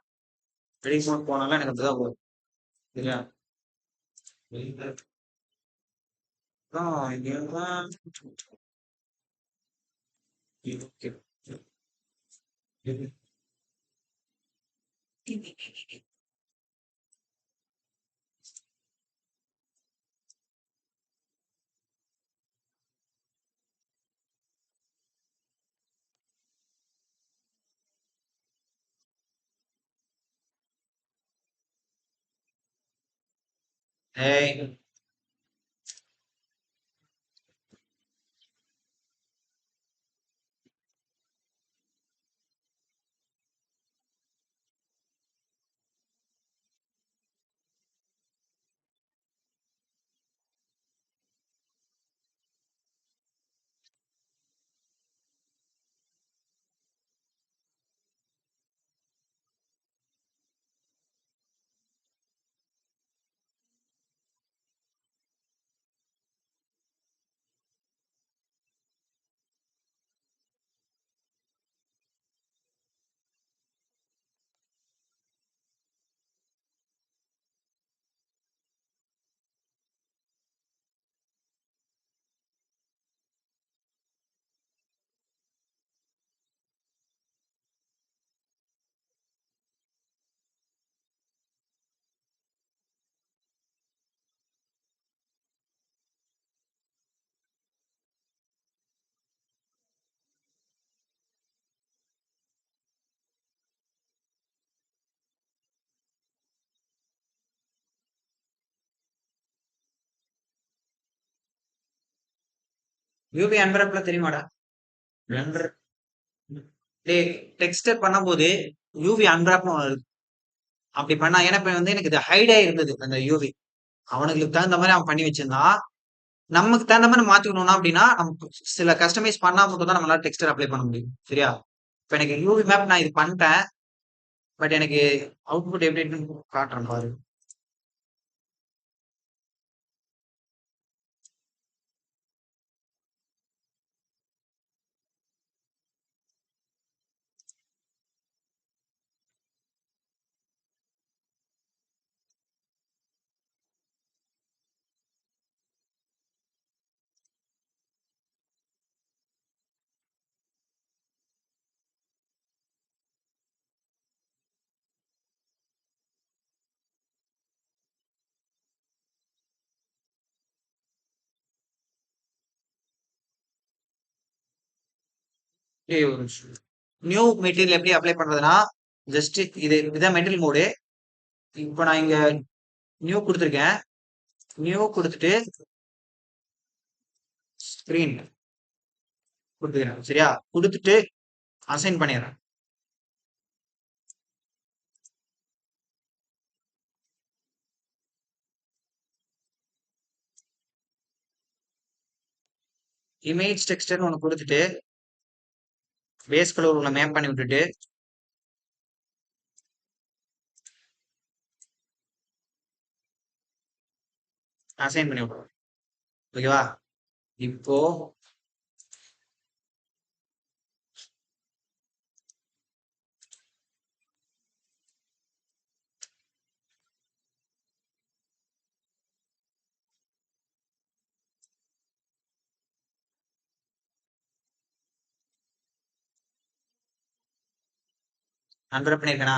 எடிட் மோட் போனாலும் எனக்கு அப்படிதான் போகும். சரியா? இங்கதான் hey. யூவி அன்வரப்ல தெரியுமாடா? டெக்ஸ்டர் பண்ணும்போது யூவி அன்ராப்னு வருது. அப்படி பண்ணா ஏன்னா இப்ப வந்து எனக்கு இது ஹைடே இருந்தது அந்த யூவி. அவனுங்களுக்கு தகுந்த மாதிரி அவன் பண்ணி வச்சிருந்தான். நமக்கு தகுந்த மாதிரி மாத்திக்கணும்னா அப்படின்னா நம்ம சில கஸ்டமைஸ் பண்ணா மட்டும் தான் நம்மளால டெக்ஸ்டர் அப்ளை பண்ண முடியும். சரியா? இப்ப எனக்கு யூவி மேப் நான் இது பண்ணிட்டேன், பட் எனக்கு அவுட்புட் எப்படி இருக்குன்னு காட்டுறேன் பாரு. ஒரு நியூ மெட்டீரியல் எப்படி அப்ளை பண்றதுன்னா ஜஸ்ட் இது இதான் மெட்டீரியல் மோடு. இப்போ நான் இங்க நியூ கொடுத்துருக்கேன், நியூ கொடுத்துட்டு ஸ்கிரீன் கொடுத்துக்கிறேன். சரியா? கொடுத்துட்டு அசைன் பண்ணிடுறேன். இமேஜ் டெக்ஸ்டர்னு ஒன்று கொடுத்துட்டு பேஸ் கலர் உள்ள மேப் பண்ணி விட்டுட்டு அசைன் பண்ணி விடுறோம். ஓகேவா? இப்போ அன்வரப் பண்ணியிருக்கேனா?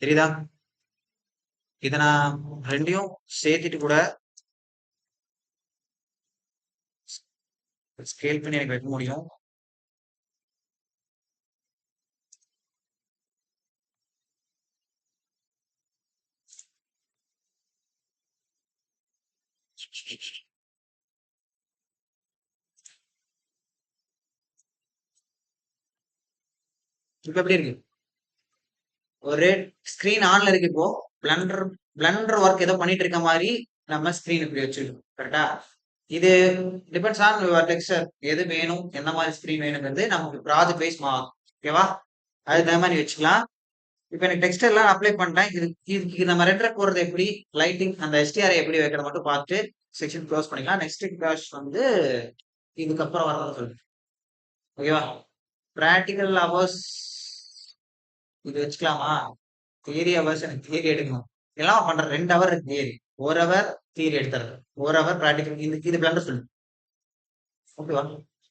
தெரியுதா? இத நான் 2யும் சேர்த்துட்டு கூட ஸ்கேல் பண்ணி எனக்கு வைக்க முடியும். இப்ப எப்படி இருக்கு? ஒரு ஸ்கிரீன் ஆன்ல இருக்கு இப்போ. பிளண்டர் பிளண்டர் ஒர்க் ஏதோ பண்ணிட்டு இருக்க மாதிரி நம்ம ஸ்கிரீன் இப்படி வச்சிருக்கோம். கரெக்டா? இது டிபெண்ட்ஸ் ஆன் யுவர் டெக்ஸ்டர். எது வேணும், என்ன மாதிரி ஸ்கிரீன் வேணுங்கிறது நமக்கு ப்ராஜெக்ட் வைஸ் மாறும். ஓகேவா? அதுக்கு தகுந்த மாதிரி வச்சுக்கலாம். இப்போ எனக்கு டெக்ஸ்டர்லாம் அப்ளை பண்ணிட்டேன். இதுக்கு நம்ம ரெண்டர் போடுறது எப்படி, லைட்டிங் அந்த எஸ்டிஆரை எப்படி வைக்கிறது மட்டும் பார்த்து செக்ஷன் க்ளோஸ் பண்ணிக்கலாம். நெக்ஸ்ட் கிளாஸ் வந்து இதுக்கப்புறம் வரதான் சொல்லு. ஓகேவா? ப்ராக்டிக்கல் ஹவர்ஸ் இது வச்சுக்கலாமா? தியரி ஹவர்ஸ் எனக்கு தியரி எடுக்கணும். எல்லாம் பண்றேன். 2 ஹவர் இருக்கு தியரி, 1 ஹவர் தியரி எடுத்துறது, 1 ஹவர் ப்ராக்டிக்கல். இது பிளண்டர் சொல்லு. ஓகேவா?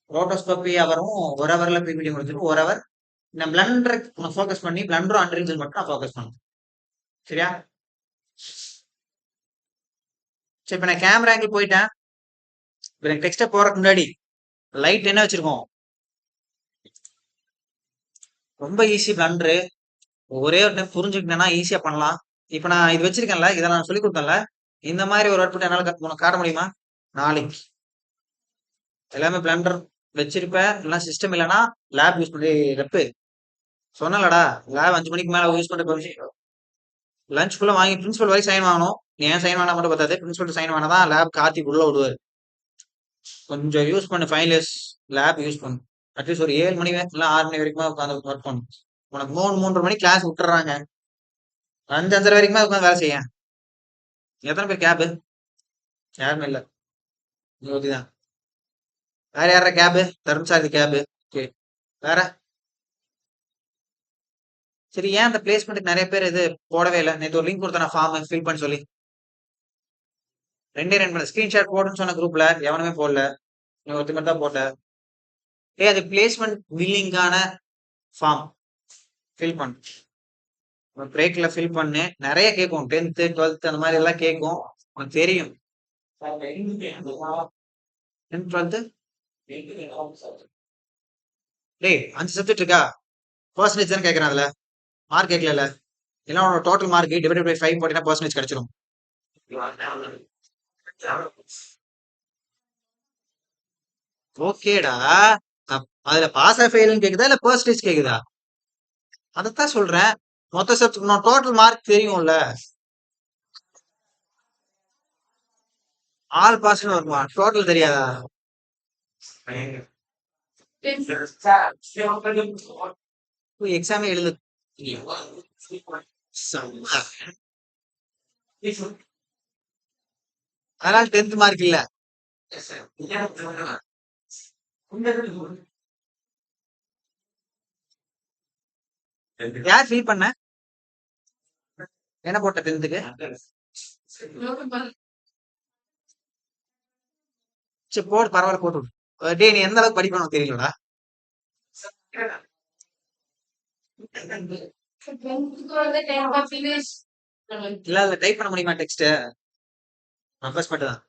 ரோட்டோஸ்கோபி ஹவரும் 1 ஹவர்ல பிபிடி முடிஞ்சிடும். 1 ஹவர் நான் பிளண்டர் ஃபோக்கஸ் பண்ணி பிளண்டரும் அண்டரிஞ்சல் மட்டும் நான் ஃபோக்கஸ் பண்ணேன். சரியா? சரி, இப்ப நான் கேமரா ஆங்கிள் போயிட்டேன். இப்ப எனக்கு டெக்ஸ்ட போறதுக்கு முன்னாடி லைட் என்ன வச்சிருக்கோம்? ரொம்ப ஈஸி பிளண்டரு. ஒரே ஒரு டைம் புரிஞ்சுக்கிட்டேன்னா ஈஸியா பண்ணலாம். இப்ப நான் இது வச்சிருக்கேன்ல, இதை நான் சொல்லி கொடுத்தேன்ல, இந்த மாதிரி ஒரு அவுட்புட் என்னால உனக்கு காட்ட முடியுமா நாளைக்கு? எல்லாமே பிளண்டர் வச்சிருப்பேன். இல்லைன்னா சிஸ்டம் இல்லைன்னா லேப் யூஸ் பண்ணி ரெப்பு சொன்னலடா. லேப் 5 மணிக்கு மேல யூஸ் பண்ண லஞ்சுக்குள்ள வாங்கி பிரின்சிபல் வரை சைன் வாங்கணும். ஏன் சைன் வாங்கினா மட்டும் பார்த்தாது, பிரின்சிபல் சைன் வாங்கினா தான் லேப் கார்த்திக் உள்ள விடுவாரு. கொஞ்சம் யூஸ் பண்ணு, ஃபைனல் இயர்ஸ் லேப் யூஸ் பண்ணு. அட்லீஸ்ட் ஒரு 7 மணி இல்லை 6 மணி வரைக்கும் உட்காந்து ஒர்க் பண்ணும். உனக்கு 3 மணி கிளாஸ் விட்டுறாங்க, 5 5:30 வரைக்கும் உட்காந்து வேலை செய்ய. எத்தனை பேர் கேபு? யாருமே இல்லை, தான். வேற யாரா கேபு? தர்மசாரதி கேபு. ஓகே, வேற? சரி, ஏன் அந்த பிளேஸ்மெண்ட்டுக்கு நிறைய பேர் இது போடவே இல்லை? நேற்று ஒரு லிங்க் கொடுத்தேன் ஃபார்ம் ஃபில் பண்ண சொல்லி. 2 பண்ண ஸ்கிரீன்ஷாட் போடுன்னு சொன்ன குரூப்ல எவனுமே போடல. நீ ஒருத்தி மட்டும் தான் போட்ட. அது பிளேஸ்மெண்ட் பில்லிங்கான ஃபார்ம் ஃபில் பண்ணு. பிரேக்ல ஃபில் பண்ணு. நிறைய கேட்கும், 10th 12th அந்த மாதிரி எல்லாம் கேட்கும். உனக்கு தெரியும். 10th 12th டேய் 5 சப்ஜெக்ட் இருக்கா? பர்சன்டேஜ் தானே கேட்கறேன். அதுல மார்க் கேட்கல. எல்லாம் உன்னோட டோட்டல் மார்க் டிவைடட் பை 5 போட்டீங்கன்னா பர்சன்டேஜ் கிடைச்சிடும். ஓகேடா. அதுல பாஸ் ஆ ஃபெயில்னு கேக்குதா இல்ல பர்சன்டேஜ் கேக்குதா? அதத்தான் சொல்றேன். மொத்த சப்ஜெக்ட் டோட்டல் மார்க் தெரியும்ல. ஆல் பாஸ்னு வருமா? டோட்டல் தெரியாதா? எக்ஸாமே எழுது. அதனால 10th மார்க் இல்ல. யார் ஃபீல் பண்ண? என்ன போட்ட 10th-க்கு? சரி போடு, பரவாயில்ல போட்டு விடு. டேய், நீ எந்த அளவுக்கு படிக்கணும் தெரியலடா. இல்ல இல்ல டைப் பண்ண முடியுமா டெக்ஸ்ட்? நம்பர்ஸ் மட்டும் தான்.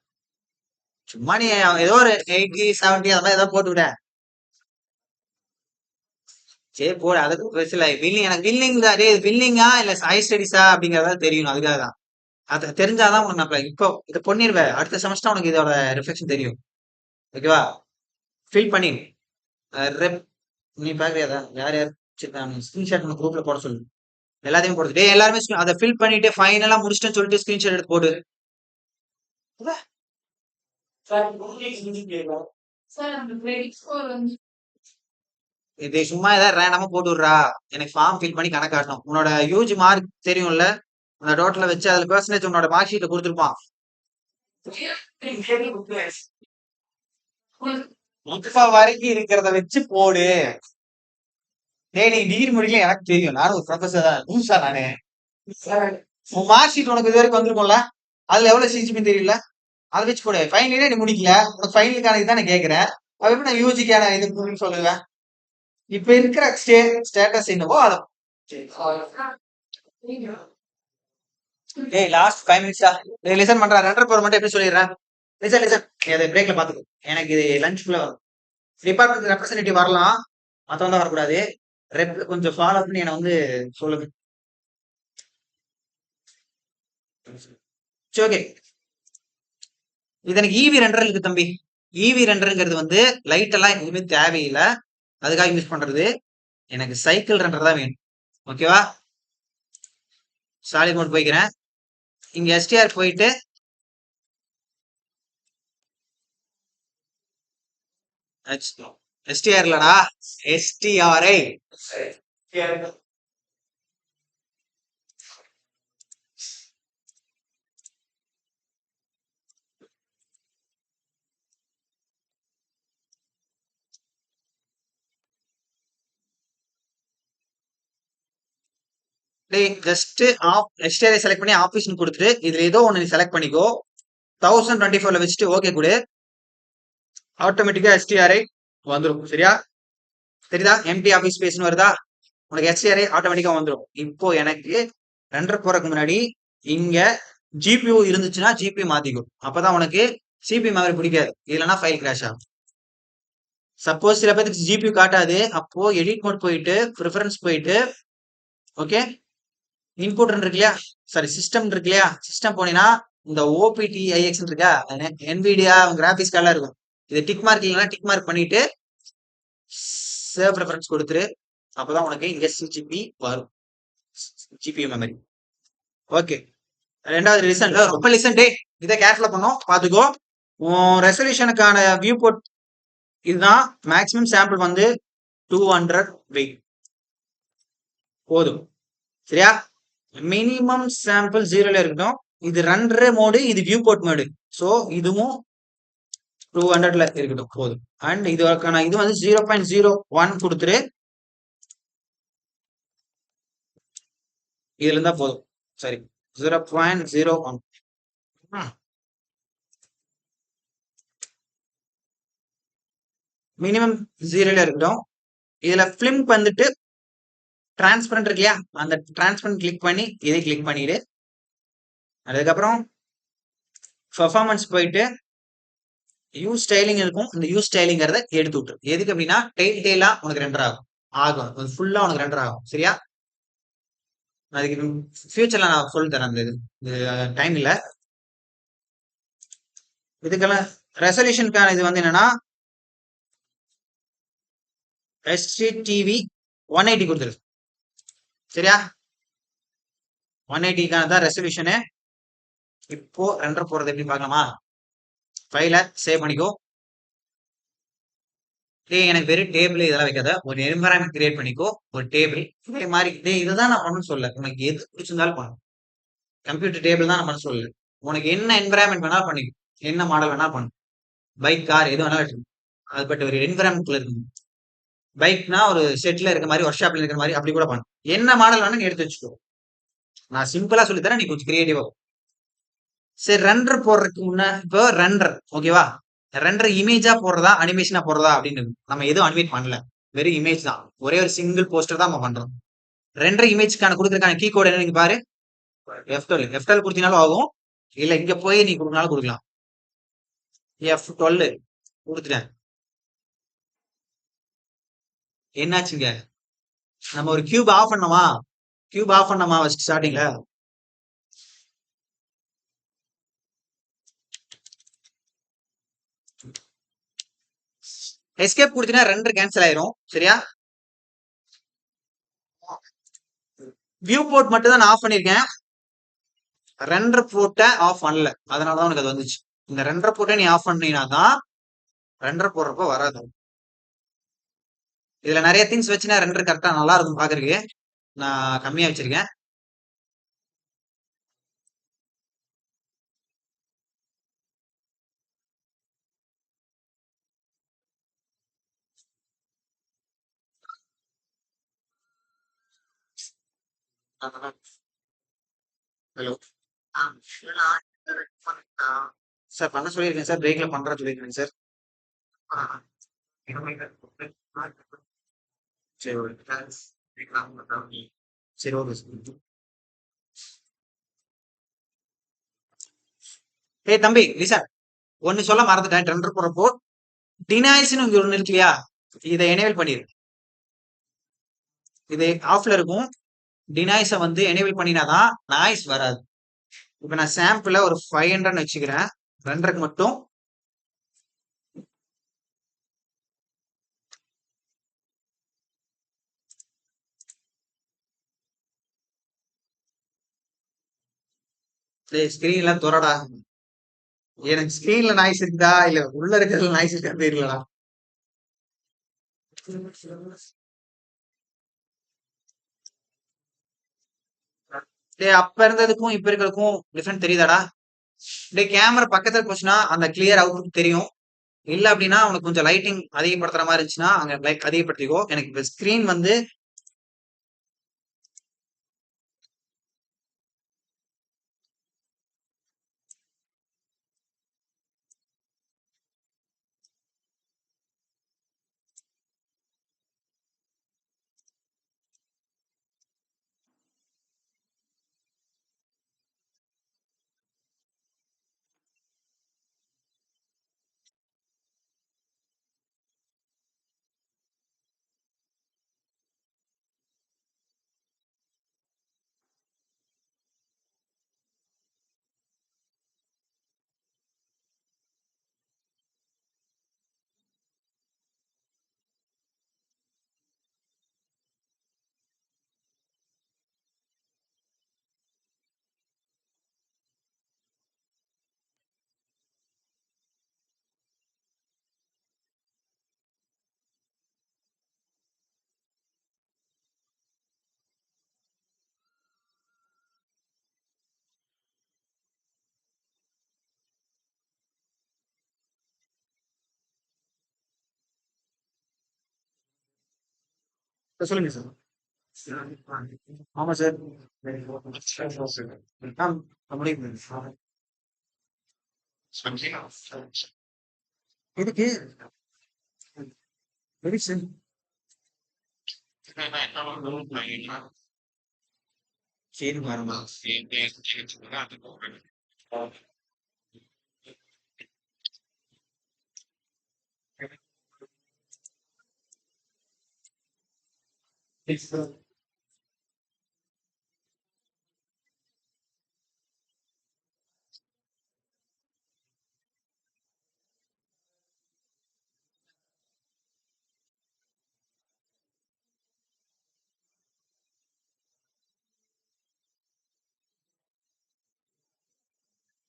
சும்மா நீ ஏதோ ஒரு 80 70 அந்த மாதிரி ஏதாவது போட்டு விட. சரி போடு, அதுக்கு பிரச்சனை. வில்லிங் எனக்கு வில்லிங் தான். டே வில்லிங்கா இல்ல ஹை ஸ்டடிஸா அப்படிங்கறதா தெரியணும். அதுக்காக தான். அது தெரிஞ்சாதான் உனக்கு நான் இப்போ இதை பண்ணிடுவேன். அடுத்த செமஸ்டர் உனக்கு இதோட ரிஃப்ளெக்ஷன் தெரியும். ஓகேவா? ஃபில் பண்ணி ரெப் நீ பாக்குறியாதா? யார் யார் ஸ்கிரீன்ஷாட் உனக்கு குரூப்ல போட சொல்லு. எல்லாத்தையும் போடுது. டேய் எல்லாருமே அதை ஃபில் பண்ணிட்டு ஃபைனலா முடிச்சிட்டேன்னு சொல்லிட்டு ஸ்கிரீன்ஷாட் எடுத்து போடு. இது சும்மா ஏதாவது ரேண்டமா போட்டு விடுறா. எனக்கு ஃபார்ம் ஃபில் பண்ணி கணக்காட்டணும். உன்னோட யூஜி மார்க் தெரியும்ல, அந்த டோட்டல வச்சு அதுல பெர்சன்டேஜ் உன்னோட மார்க் ஷீட்ல கொடுத்துருப்பான். இப்ப வரைக்கும் இருக்கிறத வச்சு போடு. டேய் நீ டிகிரி முடிக்கல எனக்கு தெரியும். நானும் ஒரு ப்ரொஃபஸர் தான். லூசா நானு? உன் மார்க் ஷீட் உனக்கு இது வரைக்கும் வந்திருக்கும்ல, அதுல எவ்வளவு சிஜிபி தெரியல, அதை வச்சு போடு. ஃபைனலே நீ முடிக்கல, உனக்கு ஃபைனலுக்கான இதுதான் நான் கேட்கிறேன். அது எப்படி நான் யூஜிக்கான இது சொல்லுவேன்? இப்ப இருக்கிற ஸ்டேட்டஸ் என்னவோ அதை டேய் லாஸ்ட் 5 மினிட்ஸ் டா. டேய் லிசன் பண்றா. ரன்னர் போற மட்டும் எப்படி சொல்லிடுறேன். Listen listen. நீ அதை பிரேக்ல பாத்துக்கோ. எனக்கு இது லஞ்சுக்குள்ள வரும். டிபார்ட்மெண்ட் ரெப்ரசன்டேட்டிவ் வரலாம். மத்தவங்க வரக்கூடாது. கொஞ்சம் ஃபாலோ பண்ணி என்ன வந்து சொல்லுங்க. சரி ஓகே. இது எனக்கு ஈவி ரெண்டர் இருக்கு தம்பி. ஈவி ரெண்டருங்கிறது வந்து லைட் எல்லாம் எதுவுமே தேவையில்லை. அதுக்காக யூஸ் பண்றது. எனக்கு சைக்கிள் ரெண்டர் தான் வேணும். ஓகேவா? சாலிட் மோட் போய்க்கிறேன். இங்க எஸ்டிஆர் போயிட்டு எஸ்டிஆர் இல்லடா எஸ்டிஆர்ஐ. டேய் ஜஸ்ட் எஸ்டிஆரை செலக்ட் பண்ணி ஆபீஸ்னு கொடுத்துட்டு இதுல ஏதோ ஒன்னு செலக்ட் பண்ணிக்கோ. 1024ல வச்சுட்டு ஓகே கொடு. ஆட்டோமேட்டிக்கா எஸ்டிஆர்ஐ வந்துடும். சரியா? சரிதா? எம்டி ஆபீஸ் ஸ்பேஸ்னு வருதா? உனக்கு எஸ்டிஆர்ஐ ஆட்டோமேட்டிக்கா வந்துடும். இப்போ எனக்கு ரெண்டரை போறதுக்கு முன்னாடி இங்க ஜிபியூ இருந்துச்சுன்னா ஜிபி மாத்திக்கும். அப்பதான் உனக்கு சிபி மெமரி பிடிக்காது. இல்லைன்னா ஃபைல் கிராஷ் ஆகும். சப்போஸ் சில பேருக்கு ஜிபியூ காட்டாது. அப்போ எடிட் மோட் போயிட்டு ப்ரிஃபரன்ஸ் போயிட்டு ஓகே இன்புட் இருக்கு இல்லையா, சாரி சிஸ்டம் இருக்கு இல்லையா, சிஸ்டம் போனீங்கன்னா இந்த ஓபிடிஐஎக்ஸ் இருக்கா, என்விடியா கிராபிக்ஸ் கார்டெல்லாம் இருக்கும். இது டிக் மார்க் இல்லைன்னா டிக் மார்க் பண்ணிட்டு சேவ் ப்ரிஃபரன்ஸ் கொடுத்துரு. அப்பதான் உனக்கு இங்க ஜிபி வரும். GB memory. ஓகே. ரெண்டாவது லிசன் ரொம்ப லிசன் டே. இதை கேர்ஃபுல்லா பண்ணோம் பாத்துக்கோ. ரெசல்யூஷனுக்கான வியூ போர்ட் இதுதான். மேக்ஸிமம் சாம்பிள் வந்து 200 வெயிட் போதும். சரியா? மினிமம் சாம்பிள் 0ல இருக்கட்டும். இது ரன்னர் மோடு, இது வியூ போர்ட் மோடு. சோ இதுவும் 200ல இருக்கட்டும் போதும். அண்ட் இதுக்கான இது வந்து 0.01 கொடுத்துரு. இதுல இருந்தா போதும். சரி 0.01. மினிமம் 0ல இருக்கட்டும். இதுல பிலிம் வந்துட்டு டிரான்ஸ்பரண்ட் இருக்கு இல்லையா, அந்த டிரான்ஸ்பரண்ட் கிளிக் பண்ணி இதை கிளிக் பண்ணிடு. அதுக்கப்புறம் பெர்ஃபார்மன்ஸ் போயிட்டு யூ ஸ்டைலிங் இருக்கும். இந்த யூ ஸ்டைலிங்கிறத எடுத்து விட்டுரு. எதுக்கு அப்படின்னா டெய்லா உனக்கு ரெண்டர் ஆகும். ஃபுல்லா உனக்கு ரெண்டர் ஆகும். சரியா? அதுக்கு ஃபியூச்சர்ல நான் சொல்லி தரேன். அந்த இது டைம் இல்ல. இதுக்கெல்லாம் ரெசல்யூஷனுக்கான இது வந்து என்னன்னா HDTV 180 கொடுத்துரு. சரியா? 180க்கான தான் ரெசல்யூஷனு. இப்போ ரெண்டர் போறது எப்படி பார்க்கலாமா? ஃபைலை சேவ் பண்ணிக்கோ. எனக்கு வெறும் டேபிள் இதெல்லாம் வைக்காத, ஒரு என்வரான்மெண்ட் கிரியேட் பண்ணிக்கோ. ஒரு டேபிள் இதே மாதிரி இதுதான் நான் பண்ண சொல்ல. உனக்கு எது பிடிச்சிருந்தாலும் பண்ணு. கம்ப்யூட்டர் டேபிள் தான் நான் பண்ண சொல்லு. உனக்கு என்ன என்வரான்மெண்ட் வேணாலும் பண்ணிக்கோ. என்ன மாடல் வேணாலும் பண்ணு. பைக் கார் எது வேணாலும் இருக்கு. அது பட் ஒரு என்வரான்மெண்ட்ல இருக்கு. பைக்னா ஒரு செட்ல இருக்க மாதிரி, ஒர்க் ஷாப்ல இருக்கிற மாதிரி அப்படி கூட பண்ணு. என்ன மாடல் வேணும் நீ எடுத்து வச்சுக்கோ. நான் சிம்பிளா சொல்லி தரேன், நீ கொஞ்சம் கிரியேட்டிவா. சரி ரெண்டர் போடுறதுக்கு முன்ன இப்போ ரெண்டர் ஓகேவா? ரெண்டர் இமேஜா போடுறதா அனிமேஷனா போடுறதா அப்படின்னு நம்ம எதுவும் அனிமேட் பண்ணல. வெறும் இமேஜ் தான். ஒரே ஒரு சிங்கிள் போஸ்டர் தான் நம்ம பண்றோம். ரெண்டர் இமேஜ்க்கான கொடுக்கறதுக்கான கீ கோட் என்ன நீங்க பாரு. F12 கொடுத்தீங்கனாலும் ஆகும். இல்ல இங்க போய் நீ கொடுக்கனாலும் கொடுக்கலாம். F12 கொடுத்துட்டேன். என்னாச்சுங்க? நம்ம ஒரு கியூப் ஆஃப் பண்ணோமா? ஃபர்ஸ்ட் ஸ்டார்டிங்ல எஸ்கேப் கொடுத்தீங்கன்னா ரெண்டர் கேன்சல் ஆயிரும். சரியா? வியூ போர்ட் மட்டும் தான் நான் ஆஃப் பண்ணிருக்கேன். ரெண்டர் போர்ட்டை ஆஃப் பண்ணல. அதனாலதான் உனக்கு அது வந்துச்சு. இந்த ரெண்டர் போர்ட்டை நீ ஆஃப் பண்ணீங்கன்னா தான் ரெண்டர் போடுறப்ப வராது. இதுல நிறைய திங்ஸ் வச்சுன்னா ரெண்டர் கரெக்டா நல்லா இருக்கும் பாக்குறதுக்கு. நான் கம்மியா வச்சிருக்கேன். ஹலோ சார், பண்ண சொல்லியிருக்கேன் சார். பிரேக்ல பண்ற சொல்லியிருக்கேன் சார். சரி ஓகே. சரி ஓகே சார். ஏய் தம்பி லிசன், ஒன்னு சொல்ல மறந்துட்டேன். டெண்டர் போறப்போ டினாய்ஸ்னு இங்க ஒண்ணு இருக்கு இல்லையா, இதை எனேபிள் பண்ணிரு. இது ஆஃப்ல இருக்கும். டினாய்ஸை வந்து எனேபிள் பண்ணினாதான் நாய்ஸ் வராது. இப்ப நான் சாம்பிள ஒரு 500 வச்சுக்கிறேன். ரெண்டருக்கு மட்டும். ஸ்கிரீன்ல துறடா. எனக்கு ஸ்கிரீன்ல நாய்ஸ் இருக்குதா இல்ல உள்ள இருக்கிறதுல நாய்ஸ் இருக்கா தெரியலடா. டேய் அப்ப இருந்ததுக்கும் இப்ப இருக்கிறதுக்கும் டிஃபரெண்ட் தெரியுதாடா? டேய் கேமரா பக்கத்துல போச்சுன்னா அந்த கிளியர் அவுட்புட் தெரியும். இல்ல அப்படின்னா உனக்கு கொஞ்சம் லைட்டிங் அதிகப்படுத்துற மாதிரி இருந்துச்சுன்னா அங்க லைட் அதிகப்படுத்திக்கோ. எனக்கு இப்ப ஸ்கிரீன் வந்து சொல்லுங்க சார். ஆமா சார். முடியும். எதுக்கு? எதுக்கு சார்? சரி பாருங்க.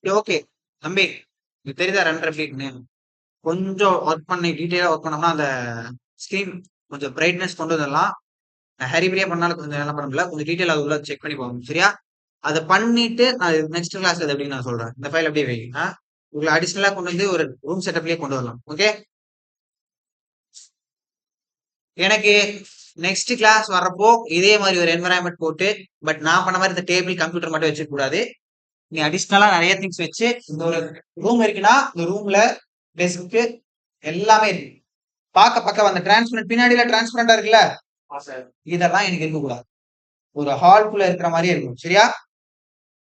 ஓகே தம்பி, இது தெரியுதா ரெண்டரை எப்படின்னு? கொஞ்சம் ஒர்க் பண்ணி டீட்டெயிலா ஒர்க் பண்ணோம்னா அந்த ஸ்கிரீன் கொஞ்சம் பிரைட்னஸ் கொண்டு வந்துடலாம். ஹரிபரியா பண்ணாலும் கொஞ்சம் நல்லா பண்ண முடியல. கொஞ்சம் டீட்டெயில் அது உள்ள செக் பண்ணி போகணும் சரியா? அதை பண்ணிட்டு நான் நெக்ஸ்ட் கிளாஸ் அது எப்படின்னு நான் சொல்றேன். இந்த ஃபைல் அப்படியே வை. உங்களை அடிஷனலா கொண்டு வந்து ஒரு ரூம் செட்டப்லயே கொண்டு வரலாம். ஓகே, எனக்கு நெக்ஸ்ட் கிளாஸ் வர்றப்போ இதே மாதிரி ஒரு என்வரான்மெண்ட் போட்டு, பட் நான் பண்ண மாதிரி இந்த டேபிள் கம்ப்யூட்டர் மட்டும் வச்சுக்க கூடாது. நீ அடிஷனலா நிறைய திங்ஸ் வச்சு இந்த ஒரு ரூம் இருக்குன்னா இந்த ரூம்ல டெஸ்க் எல்லாமே இருக்கு. பார்க்க அந்த டிரான்ஸ்பரண்ட் பின்னாடியில டிரான்ஸ்பரண்டா இருக்குல்ல, இதெல்லாம் எனக்கு இருக்கக்கூடாது. ஒரு ஹால்குள்ள இருக்கிற மாதிரியே இருக்கும் சரியா?